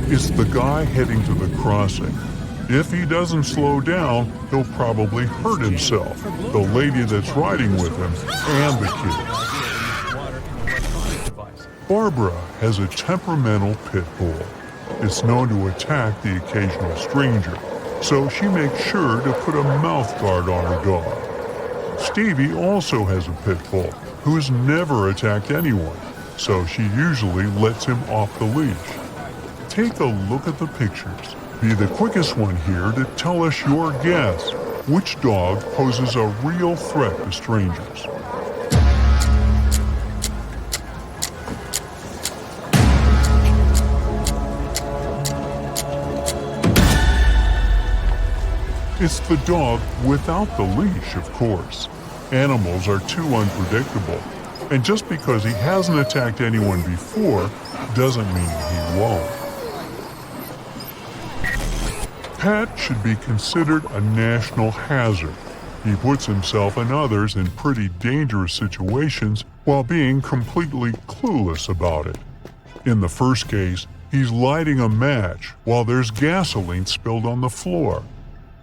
It's the guy heading to the crossing. If he doesn't slow down, he'll probably hurt himself, the lady that's riding with him, and the kids. Barbara has a temperamental pit bull. It's known to attack the occasional stranger, so she makes sure to put a mouth guard on her dog. Stevie also has a pit bull who has never attacked anyone, so she usually lets him off the leash. Take a look at the pictures. Be the quickest one here to tell us your guess. Which dog poses a real threat to strangers? It's the dog without the leash, of course. Animals are too unpredictable, and just because he hasn't attacked anyone before doesn't mean he won't. Pat should be considered a national hazard. He puts himself and others in pretty dangerous situations while being completely clueless about it. In the first case, he's lighting a match while there's gasoline spilled on the floor.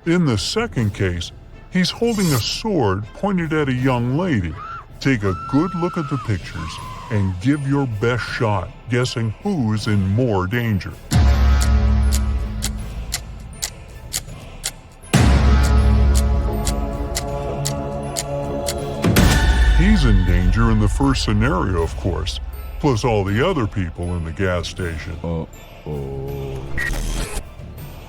In the second case, he's holding a sword pointed at a young lady. Take a good look at the pictures and give your best shot guessing who's in more danger. He's in danger in the first scenario, of course, plus all the other people in the gas station.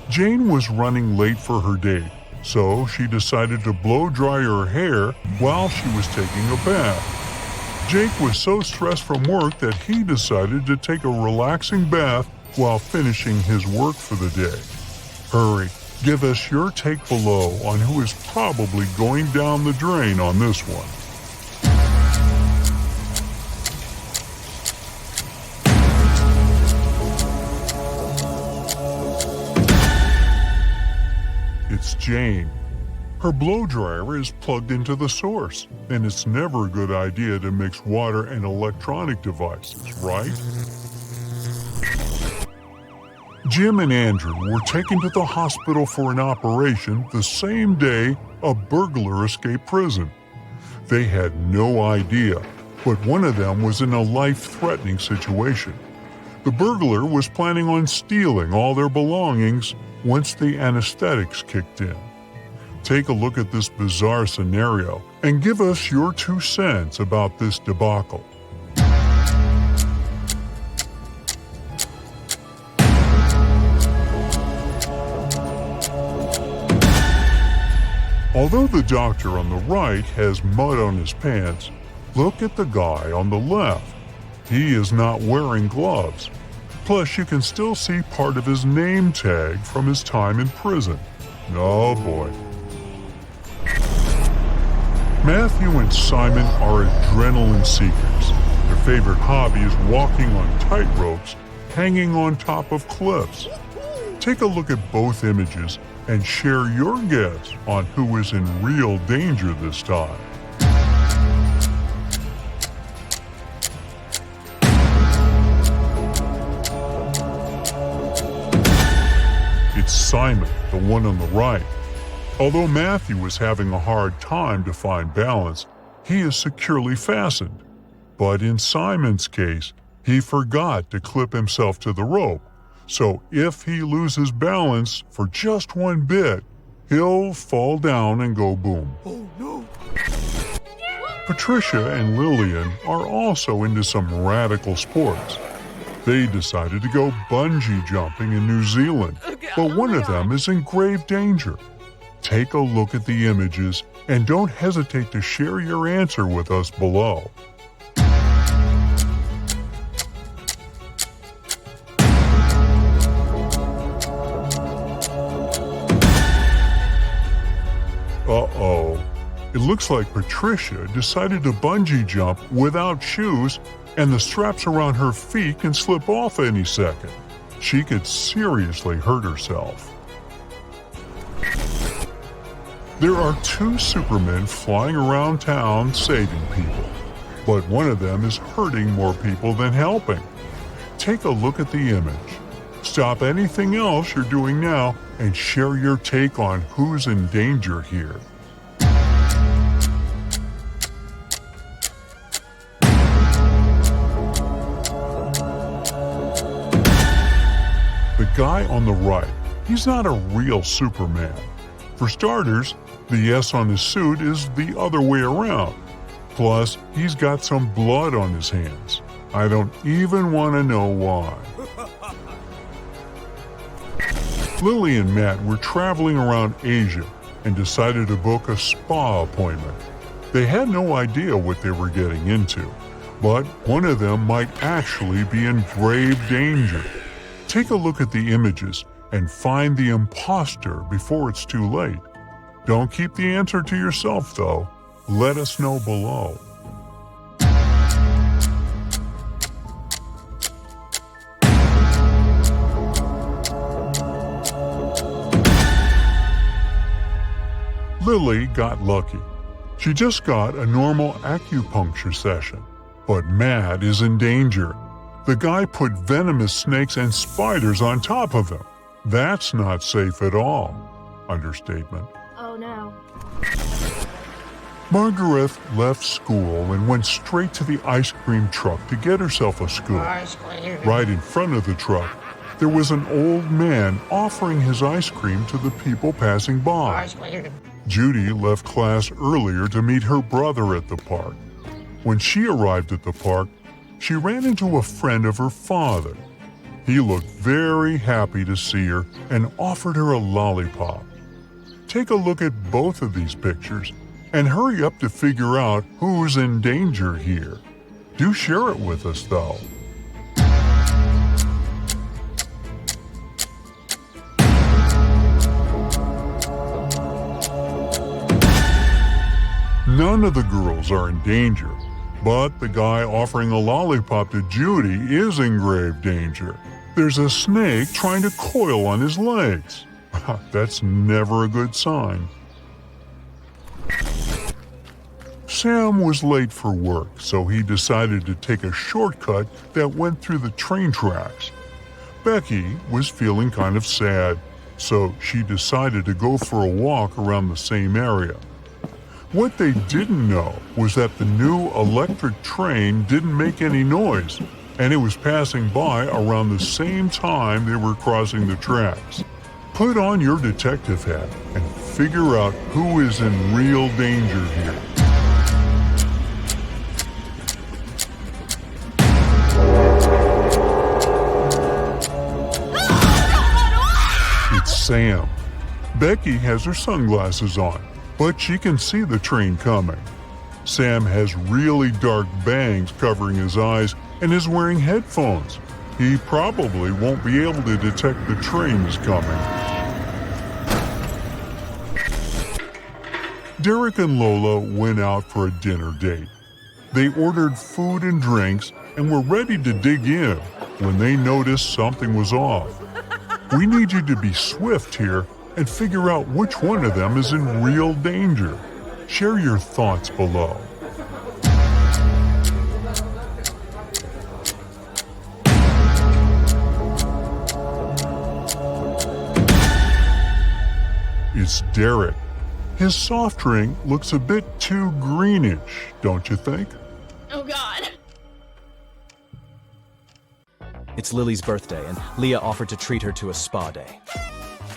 Jane was running late for her date, so she decided to blow dry her hair while she was taking a bath. Jake was so stressed from work that he decided to take a relaxing bath while finishing his work for the day. Hurry, give us your take below on who is probably going down the drain on this one. It's Jane. Her blow dryer is plugged into the source, and it's never a good idea to mix water and electronic devices, right? Jim and Andrew were taken to the hospital for an operation the same day a burglar escaped prison. They had no idea, but one of them was in a life-threatening situation. The burglar was planning on stealing all their belongings once the anesthetics kicked in. Take a look at this bizarre scenario and give us your 2 cents about this debacle. Although the doctor on the right has mud on his pants, look at the guy on the left. He is not wearing gloves. Plus, you can still see part of his name tag from his time in prison. Oh boy. Matthew and Simon are adrenaline seekers. Their favorite hobby is walking on tightropes, hanging on top of cliffs. Take a look at both images and share your guess on who is in real danger this time. It's Simon, the one on the right. Although Matthew is having a hard time to find balance, he is securely fastened. But in Simon's case, he forgot to clip himself to the rope. So if he loses balance for just one bit, he'll fall down and go boom. Oh no! Patricia and Lillian are also into some radical sports. They decided to go bungee jumping in New Zealand, but one of them is in grave danger. Take a look at the images and don't hesitate to share your answer with us below. Uh-oh. It looks like Patricia decided to bungee jump without shoes, and the straps around her feet can slip off any second. She could seriously hurt herself. There are 2 Supermen flying around town saving people, but one of them is hurting more people than helping. Take a look at the image. Stop anything else you're doing now and share your take on who's in danger here. The guy on the right, he's not a real Superman. For starters, the S on his suit is the other way around. Plus, he's got some blood on his hands. I don't even want to know why. Lily and Matt were traveling around Asia and decided to book a spa appointment. They had no idea what they were getting into, but one of them might actually be in grave danger. Take a look at the images and find the imposter before it's too late. Don't keep the answer to yourself, though. Let us know below. Lily got lucky. She just got a normal acupuncture session. But Matt is in danger. The guy put venomous snakes and spiders on top of him. That's not safe at all. Understatement. Oh no. Margaret left school and went straight to the ice cream truck to get herself a scoop. Right in front of the truck, there was an old man offering his ice cream to the people passing by. Judy left class earlier to meet her brother at the park. When she arrived at the park, she ran into a friend of her father. He looked very happy to see her and offered her a lollipop. Take a look at both of these pictures and hurry up to figure out who's in danger here. Do share it with us, though. None of the girls are in danger, but the guy offering a lollipop to Judy is in grave danger. There's a snake trying to coil on his legs. That's never a good sign. Sam was late for work, so he decided to take a shortcut that went through the train tracks. Becky was feeling kind of sad, so she decided to go for a walk around the same area. What they didn't know was that the new electric train didn't make any noise, and it was passing by around the same time they were crossing the tracks. Put on your detective hat and figure out who is in real danger here. It's Sam. Becky has her sunglasses on, but she can see the train coming. Sam has really dark bangs covering his eyes and is wearing headphones. He probably won't be able to detect the train is coming. Derek and Lola went out for a dinner date. They ordered food and drinks and were ready to dig in when they noticed something was off. We need you to be swift here and figure out which one of them is in real danger. Share your thoughts below. It's Derek. His soft drink looks a bit too greenish, don't you think? Oh God. It's Lily's birthday, and Leah offered to treat her to a spa day.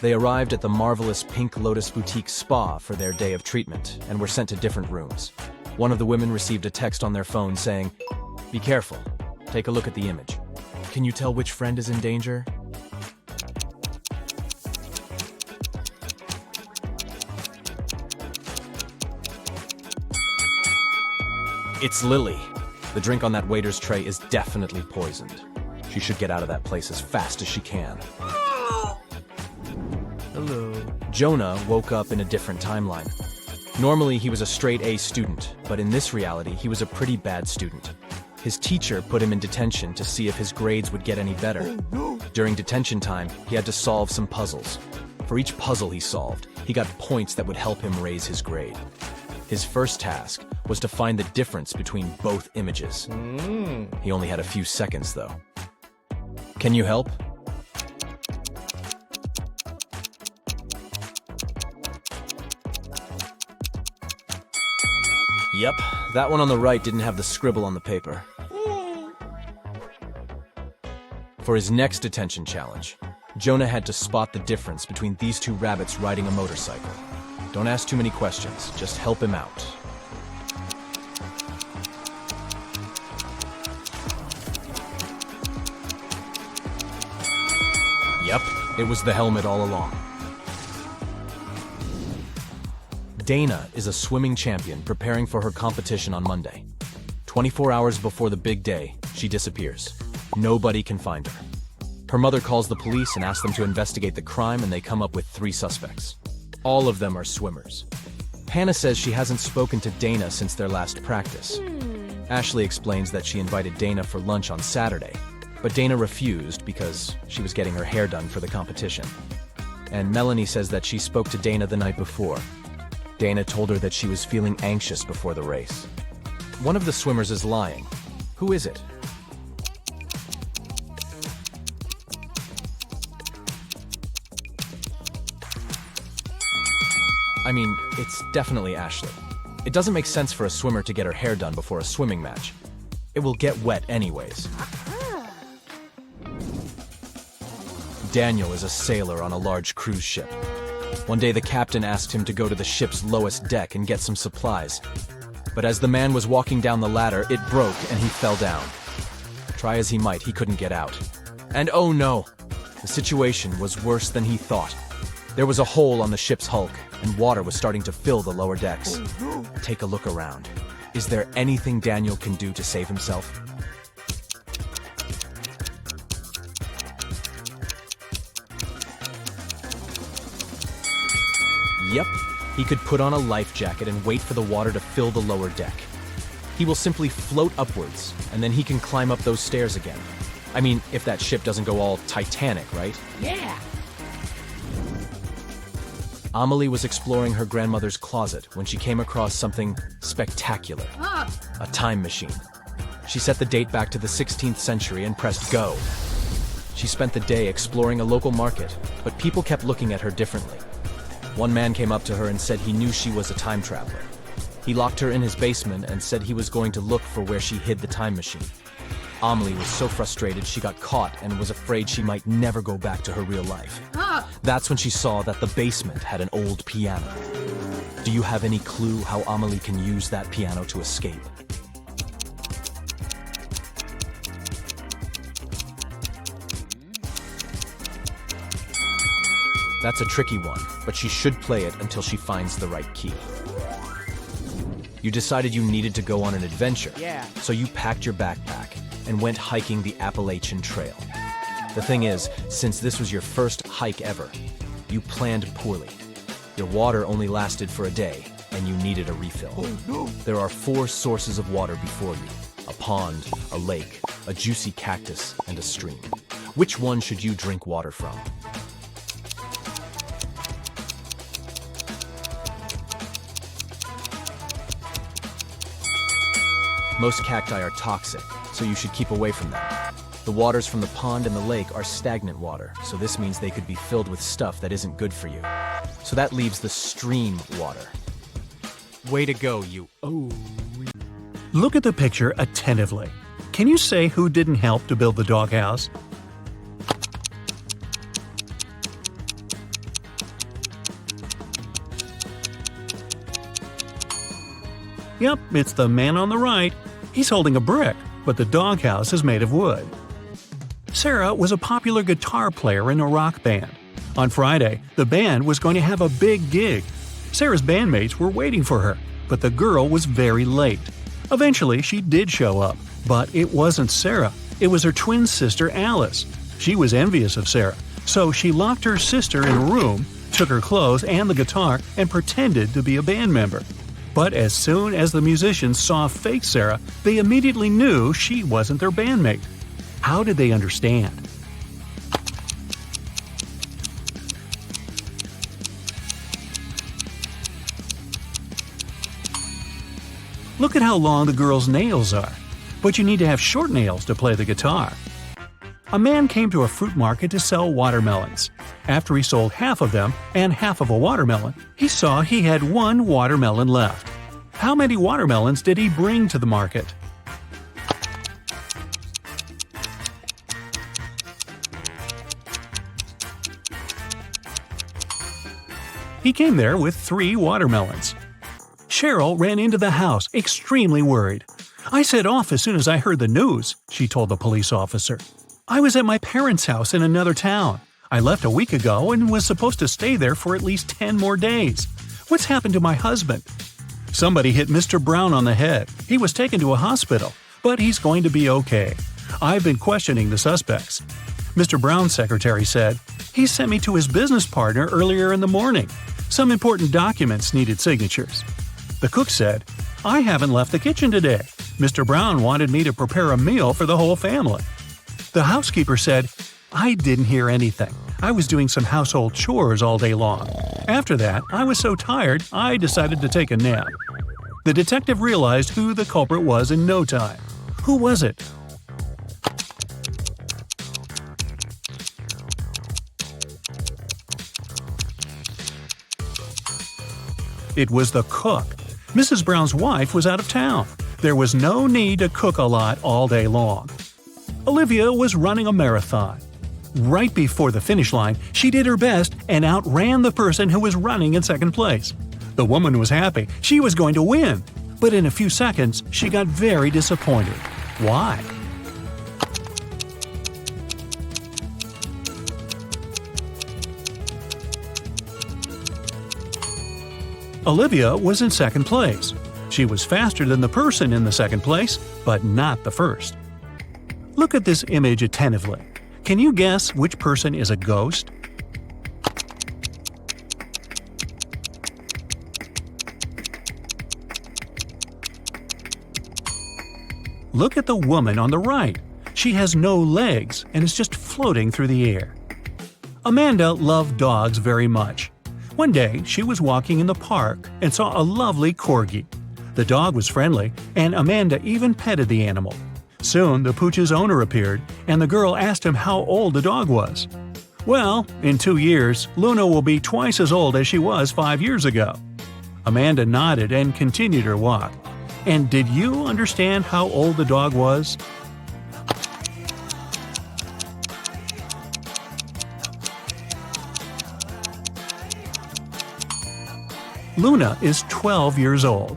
They arrived at the marvelous Pink Lotus Boutique Spa for their day of treatment and were sent to different rooms. One of the women received a text on their phone saying, "Be careful. Take a look at the image. Can you tell which friend is in danger?" It's Lily. The drink on that waiter's tray is definitely poisoned. She should get out of that place as fast as she can. Hello. Jonah woke up in a different timeline. Normally, he was a straight A student, but in this reality, he was a pretty bad student. His teacher put him in detention to see if his grades would get any better. During detention time, he had to solve some puzzles. For each puzzle he solved, he got points that would help him raise his grade. His first task was to find the difference between both images. He only had a few seconds, though. Can you help? Yep, that one on the right didn't have the scribble on the paper. For his next detention challenge, Jonah had to spot the difference between these two rabbits riding a motorcycle. Don't ask too many questions, just help him out. Yep, it was the helmet all along. Dana is a swimming champion preparing for her competition on Monday. 24 hours before the big day, she disappears. Nobody can find her. Her mother calls the police and asks them to investigate the crime, and they come up with 3 suspects. All of them are swimmers. Hannah says she hasn't spoken to Dana since their last practice. Ashley explains that she invited Dana for lunch on Saturday, but Dana refused because she was getting her hair done for the competition. And Melanie says that she spoke to Dana the night before. Dana told her that she was feeling anxious before the race. One of the swimmers is lying. Who is it? I mean, it's definitely Ashley. It doesn't make sense for a swimmer to get her hair done before a swimming match. It will get wet anyways. Daniel is a sailor on a large cruise ship. One day the captain asked him to go to the ship's lowest deck and get some supplies. But as the man was walking down the ladder, it broke and he fell down. Try as he might, he couldn't get out. And oh no! The situation was worse than he thought. There was a hole on the ship's hulk, and water was starting to fill the lower decks. Take a look around. Is there anything Daniel can do to save himself? Yep, he could put on a life jacket and wait for the water to fill the lower deck. He will simply float upwards, and then he can climb up those stairs again. I mean, if that ship doesn't go all Titanic, right? Yeah. Amelie was exploring her grandmother's closet when she came across something spectacular. A time machine. She set the date back to the 16th century and pressed go. She spent the day exploring a local market, but people kept looking at her differently. One man came up to her and said he knew she was a time traveler. He locked her in his basement and said he was going to look for where she hid the time machine. Amelie was so frustrated she got caught and was afraid she might never go back to her real life. That's when she saw that the basement had an old piano. Do you have any clue how Amelie can use that piano to escape? That's a tricky one, but she should play it until she finds the right key. You decided you needed to go on an adventure, so you packed your backpack and went hiking the Appalachian Trail. The thing is, since this was your first hike ever, you planned poorly. Your water only lasted for a day, and you needed a refill. There are 4 sources of water before you: a pond, a lake, a juicy cactus, and a stream. Which one should you drink water from? Most cacti are toxic, so you should keep away from them. The waters from the pond and the lake are stagnant water, so this means they could be filled with stuff that isn't good for you. So that leaves the stream water. Way to go, you. Look at the picture attentively. Can you say who didn't help to build the doghouse? Yep, it's the man on the right. He's holding a brick, but the doghouse is made of wood. Sarah was a popular guitar player in a rock band. On Friday, the band was going to have a big gig. Sarah's bandmates were waiting for her, but the girl was very late. Eventually, she did show up, but it wasn't Sarah. It was her twin sister, Alice. She was envious of Sarah, so she locked her sister in a room, took her clothes and the guitar, and pretended to be a band member. But as soon as the musicians saw fake Sarah, they immediately knew she wasn't their bandmate. How did they understand? Look at how long the girl's nails are. But you need to have short nails to play the guitar. A man came to a fruit market to sell watermelons. After he sold half of them and half of a watermelon, he saw he had 1 watermelon left. How many watermelons did he bring to the market? He came there with 3 watermelons. Cheryl ran into the house, extremely worried. "I set off as soon as I heard the news," she told the police officer. "I was at my parents' house in another town. I left a week ago and was supposed to stay there for at least 10 more days. What's happened to my husband?" "Somebody hit Mr. Brown on the head. He was taken to a hospital, but he's going to be okay. I've been questioning the suspects." Mr. Brown's secretary said, "He sent me to his business partner earlier in the morning. Some important documents needed signatures. The cook said, "I haven't left the kitchen today. Mr. Brown wanted me to prepare a meal for the whole family." The housekeeper said, "I didn't hear anything. I was doing some household chores all day long. After that, I was so tired, I decided to take a nap." The detective realized who the culprit was in no time. Who was it? It was the cook. Mrs. Brown's wife was out of town. There was no need to cook a lot all day long. Olivia was running a marathon. Right before the finish line, she did her best and outran the person who was running in second place. The woman was happy. She was going to win. But in a few seconds, she got very disappointed. Why? Olivia was in second place. She was faster than the person in the second place, but not the first. Look at this image attentively. Can you guess which person is a ghost? Look at the woman on the right. She has no legs and is just floating through the air. Amanda loved dogs very much. One day, she was walking in the park and saw a lovely corgi. The dog was friendly, and Amanda even petted the animal. Soon, the pooch's owner appeared, and the girl asked him how old the dog was. "Well, in 2 years, Luna will be twice as old as she was 5 years ago." Amanda nodded and continued her walk. And did you understand how old the dog was? Luna is 12 years old.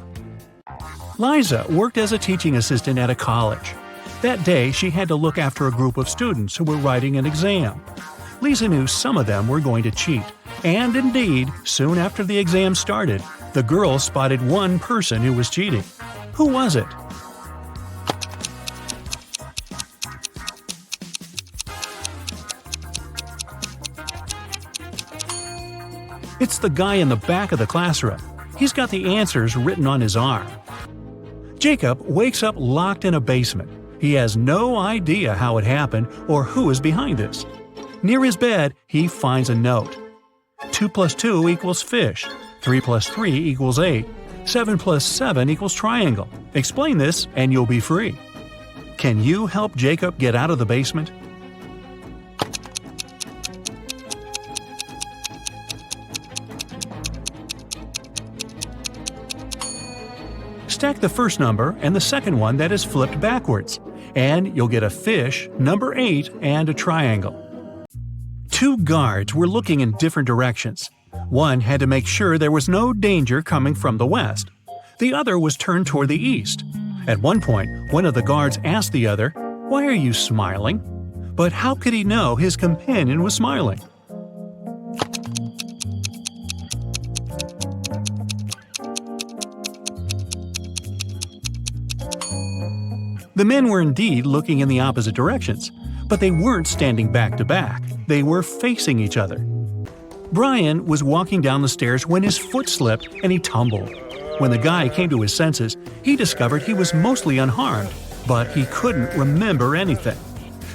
Liza worked as a teaching assistant at a college. That day, she had to look after a group of students who were writing an exam. Lisa knew some of them were going to cheat, and indeed, soon after the exam started, the girls spotted one person who was cheating. Who was it? It's the guy in the back of the classroom. He's got the answers written on his arm. Jacob wakes up locked in a basement. He has no idea how it happened or who is behind this. Near his bed, he finds a note. 2 + 2 = fish. 3 + 3 = 8. 7 + 7 = triangle. Explain this and you'll be free. Can you help Jacob get out of the basement? Stack the first number and the second one that is flipped backwards, and you'll get a fish, number 8, and a triangle. 2 guards were looking in different directions. One had to make sure there was no danger coming from the west. The other was turned toward the east. At one point, one of the guards asked the other, "Why are you smiling?" But how could he know his companion was smiling? The men were indeed looking in the opposite directions, but they weren't standing back to back. They were facing each other. Brian was walking down the stairs when his foot slipped and he tumbled. When the guy came to his senses, he discovered he was mostly unharmed, but he couldn't remember anything.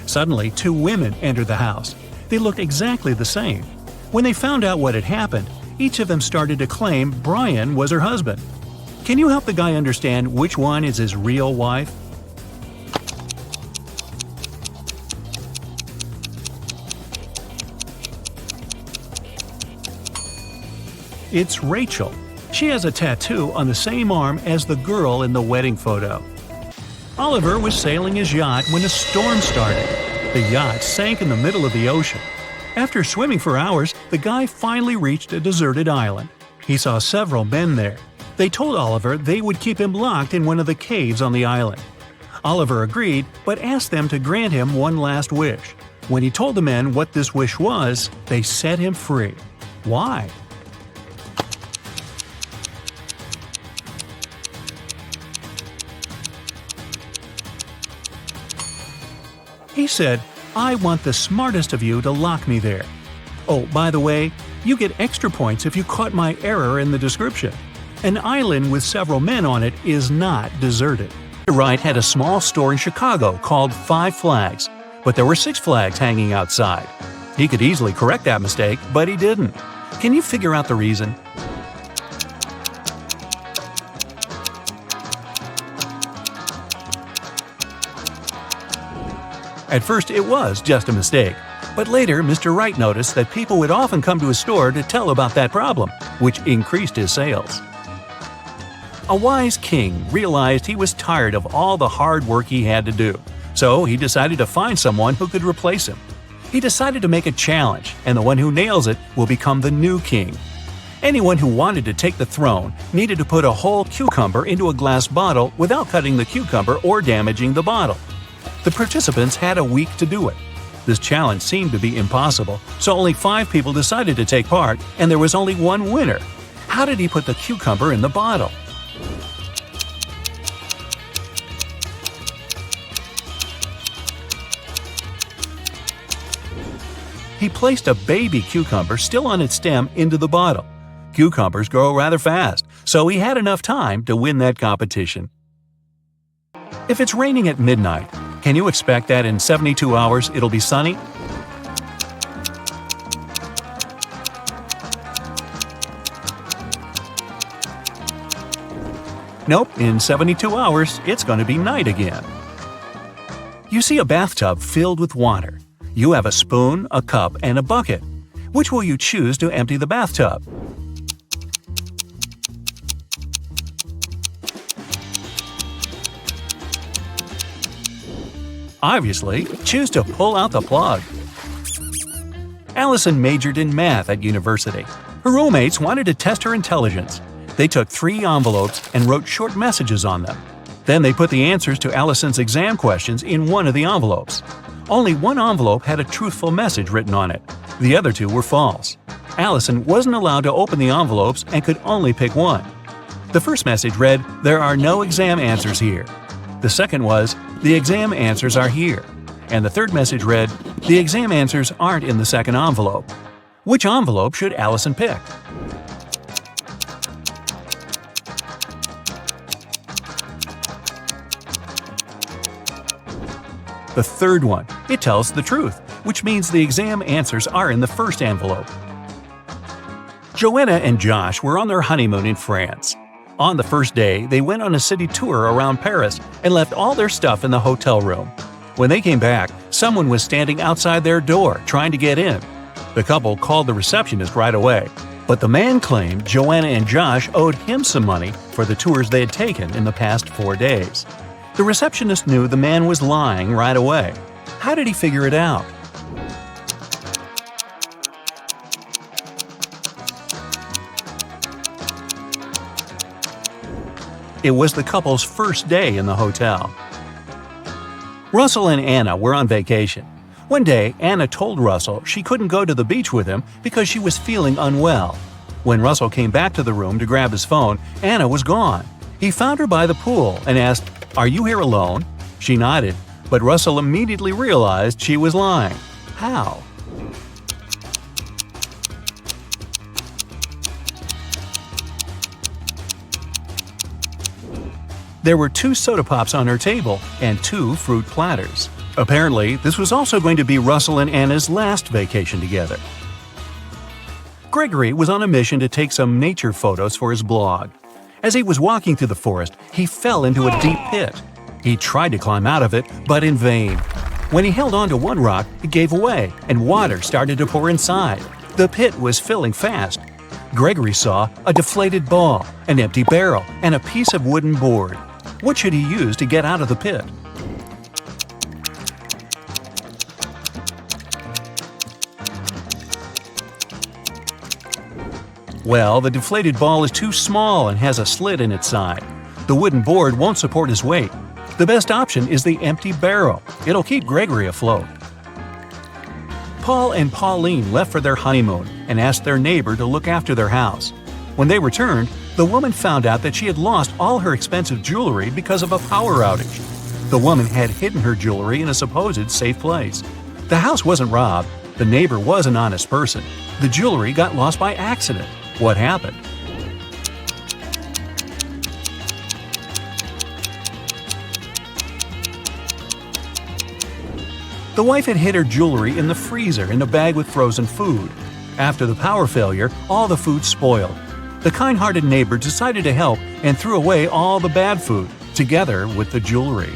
Suddenly, 2 women entered the house. They looked exactly the same. When they found out what had happened, each of them started to claim Brian was her husband. Can you help the guy understand which one is his real wife? It's Rachel. She has a tattoo on the same arm as the girl in the wedding photo. Oliver was sailing his yacht when a storm started. The yacht sank in the middle of the ocean. After swimming for hours, the guy finally reached a deserted island. He saw several men there. They told Oliver they would keep him locked in one of the caves on the island. Oliver agreed, but asked them to grant him one last wish. When he told the men what this wish was, they set him free. Why? He said, "I want the smartest of you to lock me there. Oh, by the way, You get extra points if you caught my error in the description. An island with several men on it is not deserted. Mr. Wright had a small store in Chicago called Five Flags, but there were 6 flags hanging outside. He could easily correct that mistake, but he didn't. Can you figure out the reason? At first, it was just a mistake, but later Mr. Wright noticed that people would often come to his store to tell about that problem, which increased his sales. A wise king realized he was tired of all the hard work he had to do, so he decided to find someone who could replace him. He decided to make a challenge, and the one who nails it will become the new king. Anyone who wanted to take the throne needed to put a whole cucumber into a glass bottle without cutting the cucumber or damaging the bottle. The participants had a week to do it. This challenge seemed to be impossible, so only 5 people decided to take part, and there was only one winner. How did he put the cucumber in the bottle? He placed a baby cucumber still on its stem into the bottle. Cucumbers grow rather fast, so he had enough time to win that competition. If it's raining at midnight, can you expect that in 72 hours it'll be sunny? Nope, in 72 hours it's going to be night again. You see a bathtub filled with water. You have a spoon, a cup, and a bucket. Which will you choose to empty the bathtub? Obviously, choose to pull out the plug. Allison majored in math at university. Her roommates wanted to test her intelligence. They took 3 envelopes and wrote short messages on them. Then they put the answers to Allison's exam questions in one of the envelopes. Only one envelope had a truthful message written on it. The other 2 were false. Allison wasn't allowed to open the envelopes and could only pick one. The first message read, "There are no exam answers here." The second was, "The exam answers are here." And the third message read, "The exam answers aren't in the second envelope." Which envelope should Allison pick? The third one. It tells the truth, which means the exam answers are in the first envelope. Joanna and Josh were on their honeymoon in France. On the first day, they went on a city tour around Paris and left all their stuff in the hotel room. When they came back, someone was standing outside their door trying to get in. The couple called the receptionist right away, but the man claimed Joanna and Josh owed him some money for the tours they had taken in the past 4 days. The receptionist knew the man was lying right away. How did he figure it out? It was the couple's first day in the hotel. Russell and Anna were on vacation. One day, Anna told Russell she couldn't go to the beach with him because she was feeling unwell. When Russell came back to the room to grab his phone, Anna was gone. He found her by the pool and asked, "Are you here alone?" She nodded, but Russell immediately realized she was lying. How? There were 2 soda pops on her table and 2 fruit platters. Apparently, this was also going to be Russell and Anna's last vacation together. Gregory was on a mission to take some nature photos for his blog. As he was walking through the forest, he fell into a deep pit. He tried to climb out of it, but in vain. When he held onto one rock, it gave away, and water started to pour inside. The pit was filling fast. Gregory saw a deflated ball, an empty barrel, and a piece of wooden board. What should he use to get out of the pit? Well, the deflated ball is too small and has a slit in its side. The wooden board won't support his weight. The best option is the empty barrel. It'll keep Gregory afloat. Paul and Pauline left for their honeymoon and asked their neighbor to look after their house. When they returned, the woman found out that she had lost all her expensive jewelry because of a power outage. The woman had hidden her jewelry in a supposed safe place. The house wasn't robbed, The neighbor was an honest person. The jewelry got lost by accident. What happened? The wife had hid her jewelry in the freezer in a bag with frozen food. After the power failure, all the food spoiled. The kind-hearted neighbor decided to help and threw away all the bad food, together with the jewelry.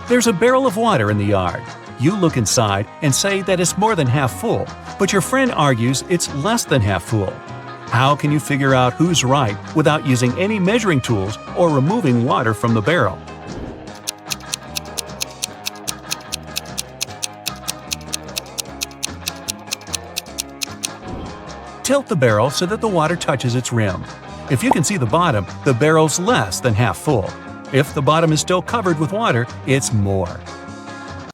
There's a barrel of water in the yard. You look inside and say that it's more than half full, but your friend argues it's less than half full. How can you figure out who's right without using any measuring tools or removing water from the barrel? Tilt the barrel so that the water touches its rim. If you can see the bottom, the barrel's less than half full. If the bottom is still covered with water, it's more.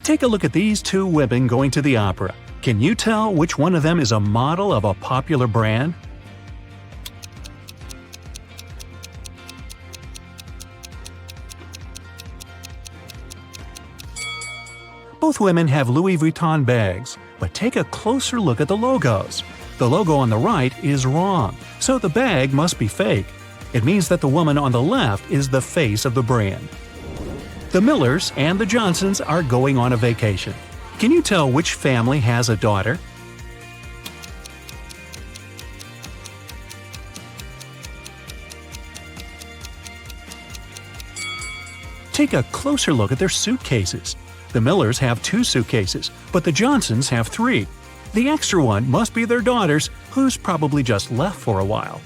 Take a look at these two women going to the opera. Can you tell which one of them is a model of a popular brand? Both women have Louis Vuitton bags, but take a closer look at the logos. The logo on the right is wrong, so the bag must be fake. It means that the woman on the left is the face of the brand. The Millers and the Johnsons are going on a vacation. Can you tell which family has a daughter? Take a closer look at their suitcases. The Millers have 2 suitcases, but the Johnsons have 3. The extra one must be their daughter's, who's probably just left for a while.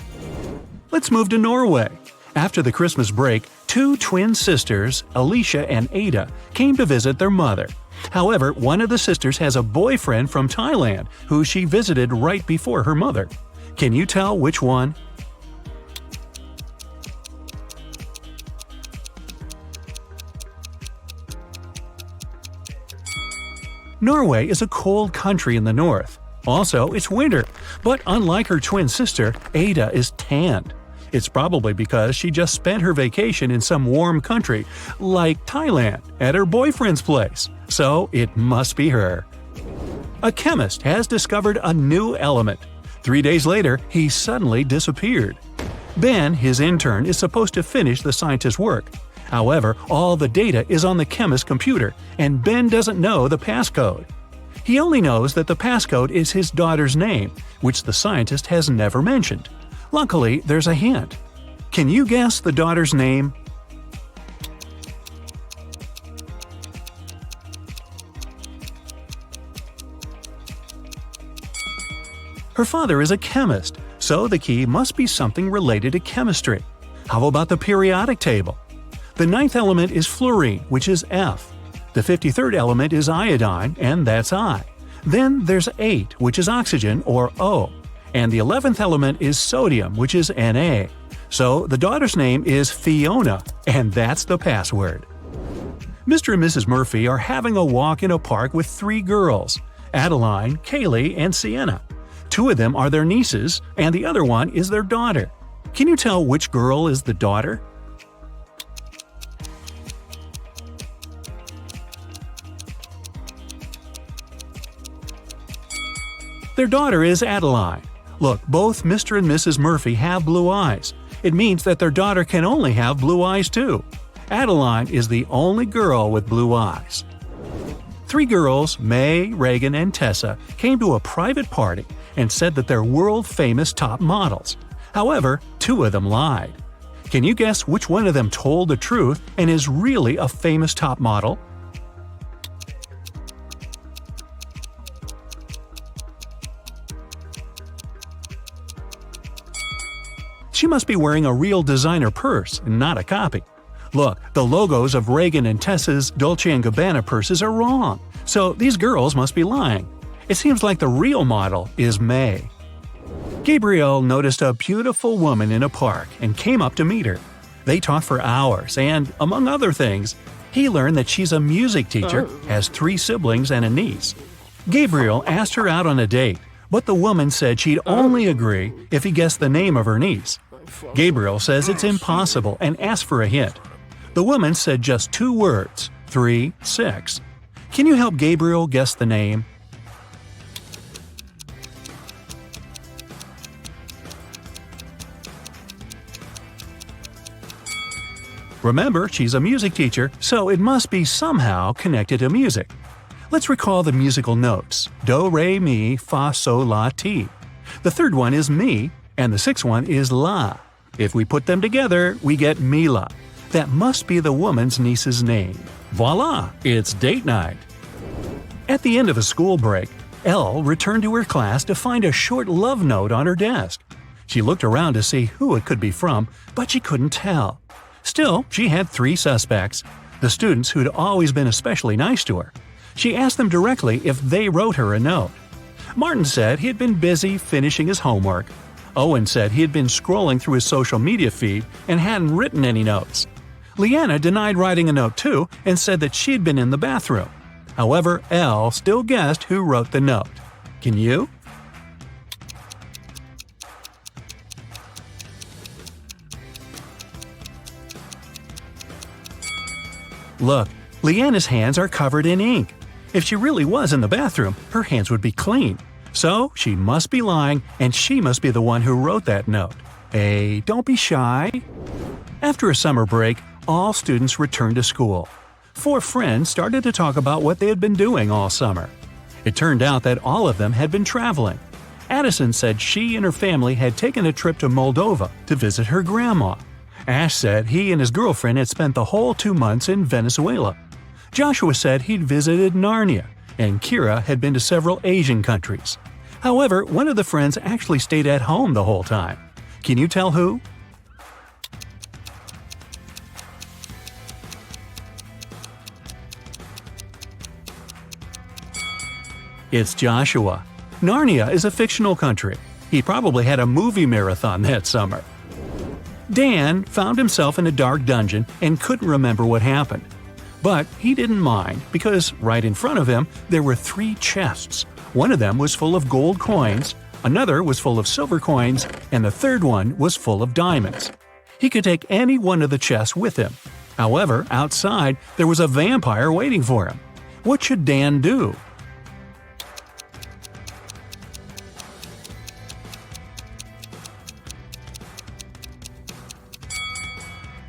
Let's move to Norway. After the Christmas break, 2 twin sisters, Alicia and Ada, came to visit their mother. However, one of the sisters has a boyfriend from Thailand who she visited right before her mother. Can you tell which one? Norway is a cold country in the north. Also, it's winter, but unlike her twin sister, Ada is tanned. It's probably because she just spent her vacation in some warm country, like Thailand, at her boyfriend's place. So it must be her. A chemist has discovered a new element. 3 days later, he suddenly disappeared. Ben, his intern, is supposed to finish the scientist's work. However, all the data is on the chemist's computer, and Ben doesn't know the passcode. He only knows that the passcode is his daughter's name, which the scientist has never mentioned. Luckily, there's a hint. Can you guess the daughter's name? Her father is a chemist, so the key must be something related to chemistry. How about the periodic table? The 9th element is fluorine, which is F. The 53rd element is iodine, and that's I. Then there's 8, which is oxygen, or O. And the 11th element is sodium, which is Na. So the daughter's name is Fiona, and that's the password. Mr. and Mrs. Murphy are having a walk in a park with 3 girls, Adeline, Kaylee, and Sienna. 2 of them are their nieces, and the other one is their daughter. Can you tell which girl is the daughter? Their daughter is Adeline. Look, both Mr. and Mrs. Murphy have blue eyes. It means that their daughter can only have blue eyes too. Adeline is the only girl with blue eyes. 3 girls, May, Reagan, and Tessa, came to a private party and said that they're world-famous top models. However, 2 of them lied. Can you guess which one of them told the truth and is really a famous top model? She must be wearing a real designer purse and not a copy. Look, the logos of Reagan and Tessa's Dolce & Gabbana purses are wrong, so these girls must be lying. It seems like the real model is May. Gabriel noticed a beautiful woman in a park and came up to meet her. They talked for hours and, among other things, he learned that she's a music teacher, has 3 siblings and a niece. Gabriel asked her out on a date, but the woman said she'd only agree if he guessed the name of her niece. Gabriel says it's impossible and asked for a hint. The woman said just 2 words, 3, 6. Can you help Gabriel guess the name? Remember, she's a music teacher, so it must be somehow connected to music. Let's recall the musical notes: do, re, mi, fa, sol, la, ti. The third one is mi, and the sixth one is la. If we put them together, we get Mila. That must be the woman's niece's name. Voila! It's date night. At the end of a school break, Elle returned to her class to find a short love note on her desk. She looked around to see who it could be from, but she couldn't tell. Still, she had 3 suspects: the students who'd always been especially nice to her. She asked them directly if they wrote her a note. Martin said he had been busy finishing his homework. Owen said he had been scrolling through his social media feed and hadn't written any notes. Leanna denied writing a note too and said that she'd been in the bathroom. However, Elle still guessed who wrote the note. Can you? Look, Leanna's hands are covered in ink. If she really was in the bathroom, her hands would be clean. So she must be lying, and she must be the one who wrote that note. Hey, don't be shy. After a summer break, all students returned to school. 4 friends started to talk about what they had been doing all summer. It turned out that all of them had been traveling. Addison said she and her family had taken a trip to Moldova to visit her grandma. Ash said he and his girlfriend had spent the whole 2 months in Venezuela. Joshua said he'd visited Narnia, and Kira had been to several Asian countries. However, one of the friends actually stayed at home the whole time. Can you tell who? It's Joshua. Narnia is a fictional country. He probably had a movie marathon that summer. Dan found himself in a dark dungeon and couldn't remember what happened. But he didn't mind because right in front of him there were 3 chests. One of them was full of gold coins, another was full of silver coins, and the third one was full of diamonds. He could take any one of the chests with him. However, outside there was a vampire waiting for him. What should Dan do?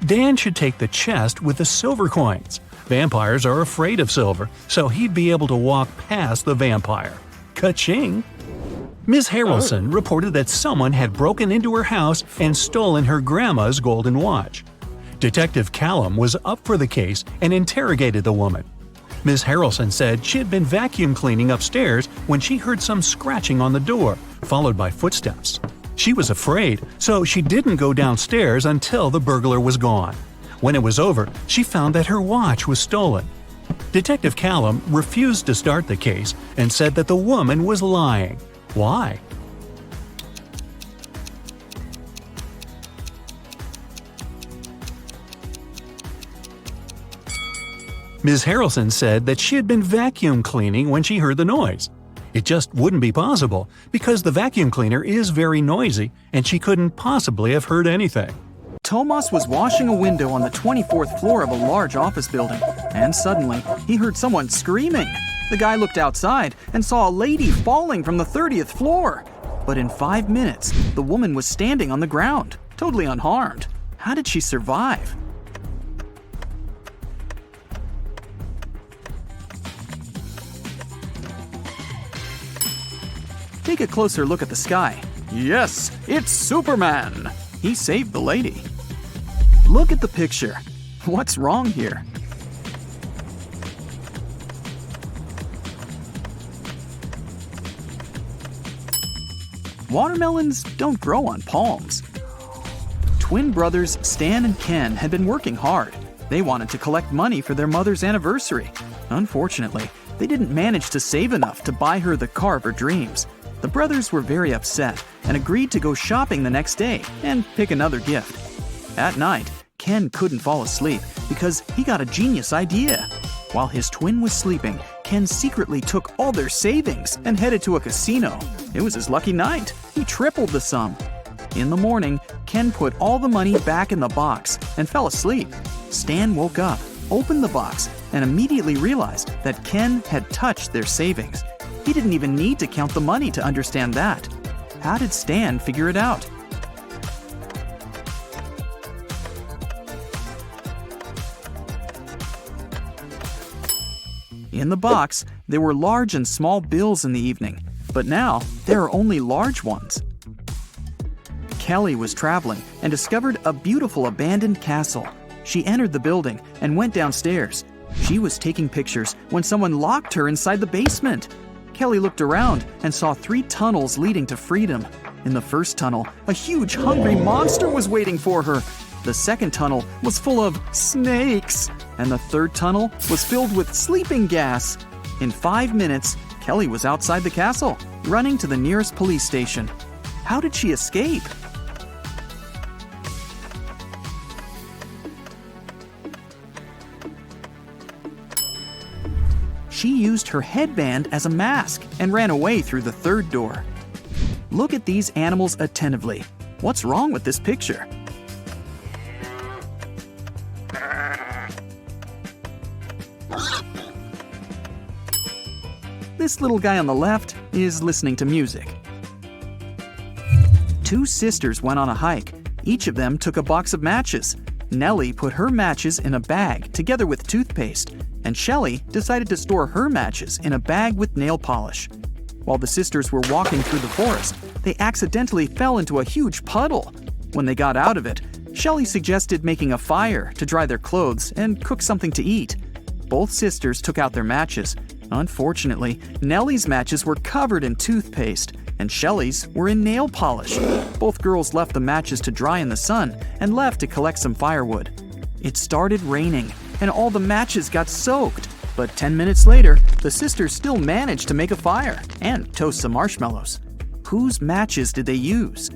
Dan should take the chest with the silver coins. Vampires are afraid of silver, so he'd be able to walk past the vampire. Ka-ching! Ms. Harrelson reported that someone had broken into her house and stolen her grandma's golden watch. Detective Callum was up for the case and interrogated the woman. Ms. Harrelson said she had been vacuum cleaning upstairs when she heard some scratching on the door, followed by footsteps. She was afraid, so she didn't go downstairs until the burglar was gone. When it was over, she found that her watch was stolen. Detective Callum refused to start the case and said that the woman was lying. Why? Ms. Harrelson said that she had been vacuum cleaning when she heard the noise. It just wouldn't be possible because the vacuum cleaner is very noisy and she couldn't possibly have heard anything. Tomas was washing a window on the 24th floor of a large office building, and suddenly he heard someone screaming. The guy looked outside and saw a lady falling from the 30th floor. But in 5 minutes, the woman was standing on the ground, totally unharmed. How did she survive? Take a closer look at the sky. Yes, it's Superman! He saved the lady. Look at the picture. What's wrong here? Watermelons don't grow on palms. Twin brothers Stan and Ken had been working hard. They wanted to collect money for their mother's anniversary. Unfortunately, they didn't manage to save enough to buy her the car of her dreams. The brothers were very upset and agreed to go shopping the next day and pick another gift. At night, Ken couldn't fall asleep because he got a genius idea. While his twin was sleeping, Ken secretly took all their savings and headed to a casino. It was his lucky night. He tripled the sum. In the morning, Ken put all the money back in the box and fell asleep. Stan woke up, opened the box, and immediately realized that Ken had touched their savings. He didn't even need to count the money to understand that. How did Stan figure it out? In the box, there were large and small bills in the evening, but now there are only large ones. Kelly was traveling and discovered a beautiful abandoned castle. She entered the building and went downstairs. She was taking pictures when someone locked her inside the basement. Kelly looked around and saw 3 tunnels leading to freedom. In the first tunnel, a huge hungry monster was waiting for her. The second tunnel was full of snakes, and the third tunnel was filled with sleeping gas. In 5 minutes, Kelly was outside the castle, running to the nearest police station. How did she escape? She used her headband as a mask and ran away through the third door. Look at these animals attentively. What's wrong with this picture? This little guy on the left is listening to music. 2 sisters went on a hike. Each of them took a box of matches. Nellie put her matches in a bag together with toothpaste, and Shelley decided to store her matches in a bag with nail polish. While the sisters were walking through the forest, they accidentally fell into a huge puddle. When they got out of it, Shelley suggested making a fire to dry their clothes and cook something to eat. Both sisters took out their matches. Unfortunately, Nellie's matches were covered in toothpaste, and Shelley's were in nail polish. Both girls left the matches to dry in the sun and left to collect some firewood. It started raining, and all the matches got soaked. But 10 minutes later, the sisters still managed to make a fire and toast some marshmallows. Whose matches did they use?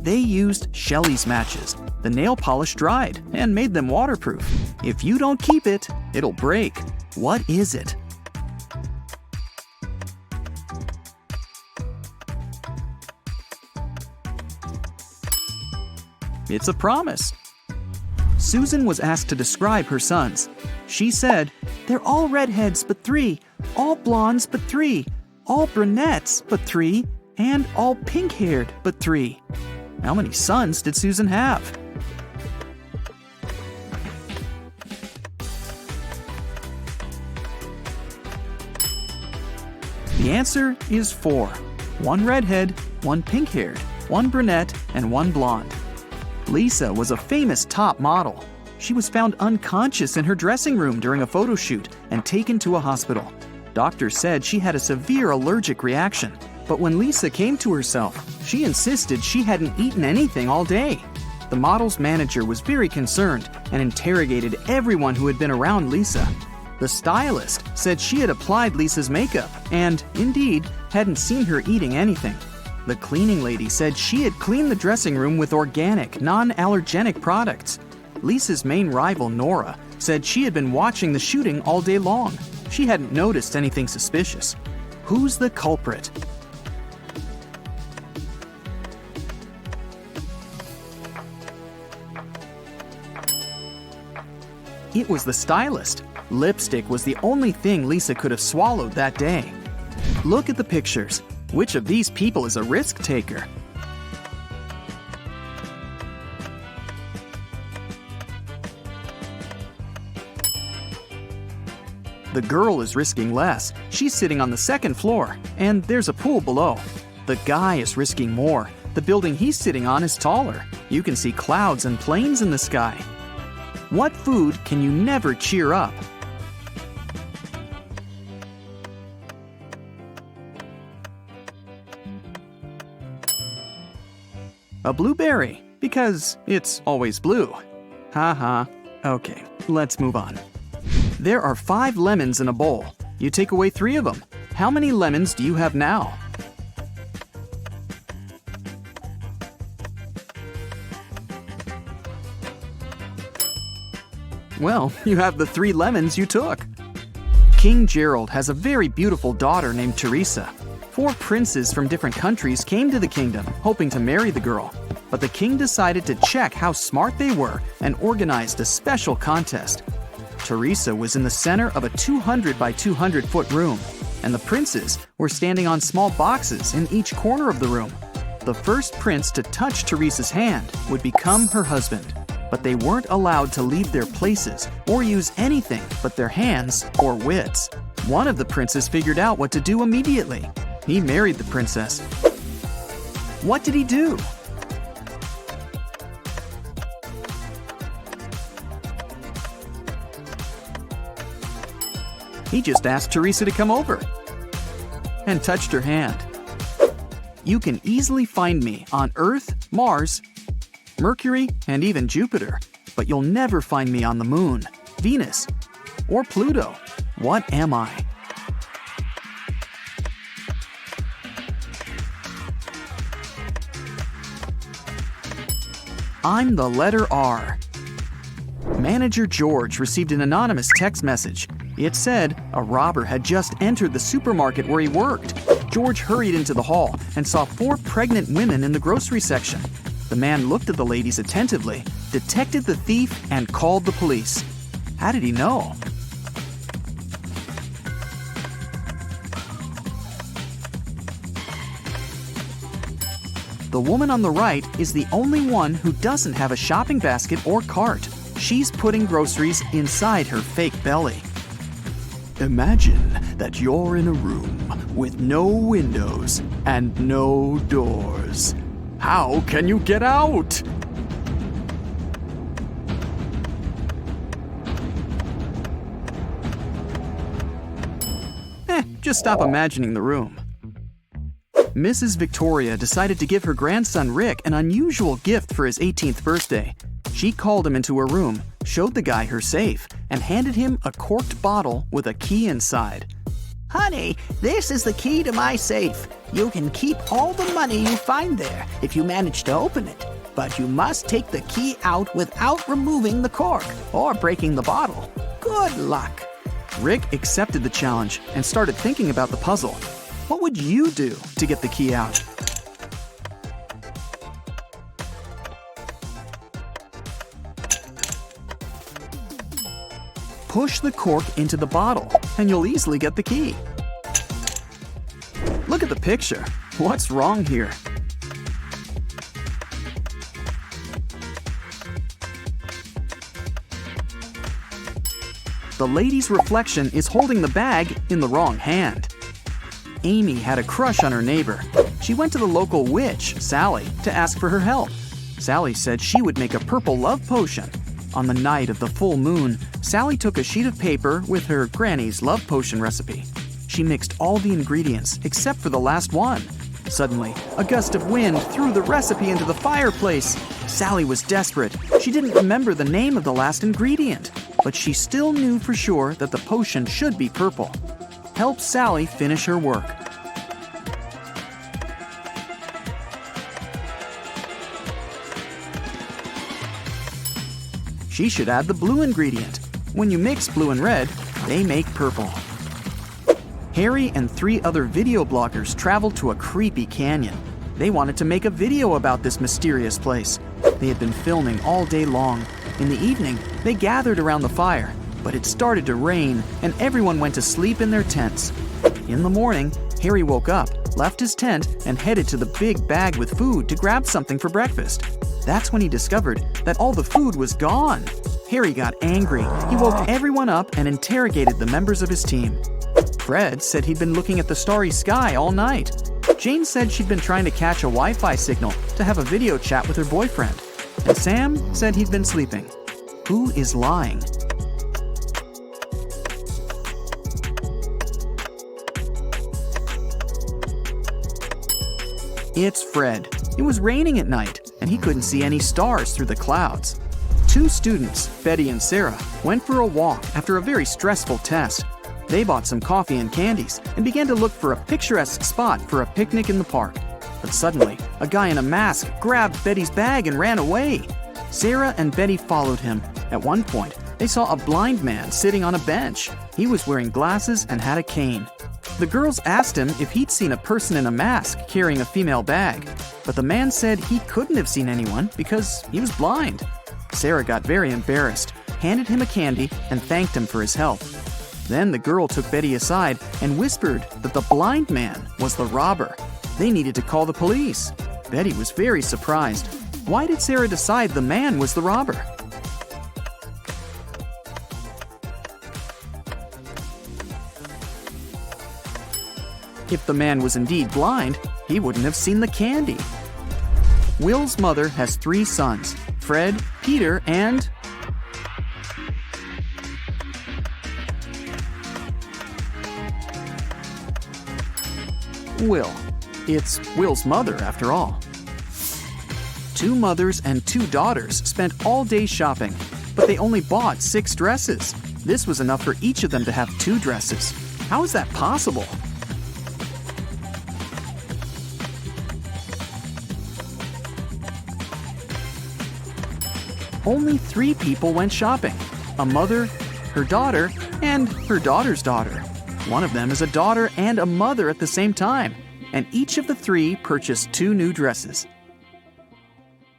They used Shelley's matches. The nail polish dried and made them waterproof. If you don't keep it, it'll break. What is it? It's a promise. Susan was asked to describe her sons. She said, "They're all redheads but 3, all blondes but 3, all brunettes but 3, and all pink-haired but 3. How many sons did Susan have? The answer is 4. 1 redhead, 1 pink-haired, 1 brunette, and 1 blonde. Lisa was a famous top model. She was found unconscious in her dressing room during a photo shoot and taken to a hospital. Doctors said she had a severe allergic reaction, but when Lisa came to herself, she insisted she hadn't eaten anything all day. The model's manager was very concerned and interrogated everyone who had been around Lisa. The stylist said she had applied Lisa's makeup and, indeed, hadn't seen her eating anything. The cleaning lady said she had cleaned the dressing room with organic, non-allergenic products. Lisa's main rival, Nora, said she had been watching the shooting all day long. She hadn't noticed anything suspicious. Who's the culprit? It was the stylist. Lipstick was the only thing Lisa could have swallowed that day. Look at the pictures. Which of these people is a risk taker? The girl is risking less. She's sitting on the second floor, and there's a pool below. The guy is risking more. The building he's sitting on is taller. You can see clouds and planes in the sky. What food can you never cheer up? A blueberry, because it's always blue. Haha. Okay, let's move on. There are 5 lemons in a bowl. You take away 3 of them. How many lemons do you have now? Well, you have the 3 lemons you took. King Gerald has a very beautiful daughter named Teresa. 4 princes from different countries came to the kingdom, hoping to marry the girl. But the king decided to check how smart they were and organized a special contest. Teresa was in the center of a 200 by 200 foot room, and the princes were standing on small boxes in each corner of the room. The first prince to touch Teresa's hand would become her husband. But they weren't allowed to leave their places or use anything but their hands or wits. One of the princes figured out what to do immediately. He married the princess. What did he do? He just asked Teresa to come over and touched her hand. You can easily find me on Earth, Mars, Mercury, and even Jupiter, but you'll never find me on the Moon, Venus, or Pluto. What am I? I'm the letter R. Manager George received an anonymous text message. It said a robber had just entered the supermarket where he worked. George hurried into the hall and saw 4 pregnant women in the grocery section. The man looked at the ladies attentively, detected the thief, and called the police. How did he know? The woman on the right is the only one who doesn't have a shopping basket or cart. She's putting groceries inside her fake belly. Imagine that you're in a room with no windows and no doors. How can you get out? Just stop imagining the room. Mrs. Victoria decided to give her grandson Rick an unusual gift for his 18th birthday. She called him into her room, showed the guy her safe, and handed him a corked bottle with a key inside. Honey, this is the key to my safe. You can keep all the money you find there if you manage to open it. But you must take the key out without removing the cork or breaking the bottle. Good luck. Rick accepted the challenge and started thinking about the puzzle. What would you do to get the key out? Push the cork into the bottle, and you'll easily get the key. Look at the picture. What's wrong here? The lady's reflection is holding the bag in the wrong hand. Amy had a crush on her neighbor. She went to the local witch, Sally, to ask for her help. Sally said she would make a purple love potion. On the night of the full moon, Sally took a sheet of paper with her granny's love potion recipe. She mixed all the ingredients except for the last one. Suddenly, a gust of wind threw the recipe into the fireplace. Sally was desperate. She didn't remember the name of the last ingredient, but she still knew for sure that the potion should be purple. Help Sally finish her work. She should add the blue ingredient. When you mix blue and red, they make purple. Harry and 3 other video bloggers traveled to a creepy canyon. They wanted to make a video about this mysterious place. They had been filming all day long. In the evening, they gathered around the fire, but it started to rain and everyone went to sleep in their tents. In the morning, Harry woke up, left his tent, and headed to the big bag with food to grab something for breakfast. That's when he discovered that all the food was gone. Harry got angry. He woke everyone up and interrogated the members of his team. Fred said he'd been looking at the starry sky all night. Jane said she'd been trying to catch a Wi-Fi signal to have a video chat with her boyfriend. And Sam said he'd been sleeping. Who is lying? It's Fred. It was raining at night, and he couldn't see any stars through the clouds. 2 students, Betty and Sarah, went for a walk after a very stressful test. They bought some coffee and candies and began to look for a picturesque spot for a picnic in the park. But suddenly, a guy in a mask grabbed Betty's bag and ran away. Sarah and Betty followed him. At one point, they saw a blind man sitting on a bench. He was wearing glasses and had a cane. The girls asked him if he'd seen a person in a mask carrying a female bag, but the man said he couldn't have seen anyone because he was blind. Sarah got very embarrassed, handed him a candy, and thanked him for his help. Then the girl took Betty aside and whispered that the blind man was the robber. They needed to call the police. Betty was very surprised. Why did Sarah decide the man was the robber? If the man was indeed blind, he wouldn't have seen the candy. Will's mother has 3 sons, Fred, Peter, and... Will. It's Will's mother, after all. 2 mothers and 2 daughters spent all day shopping, but they only bought 6 dresses. This was enough for each of them to have 2 dresses. How is that possible? Only 3 people went shopping: a mother, her daughter, and her daughter's daughter. One of them is a daughter and a mother at the same time, and each of the 3 purchased 2 new dresses.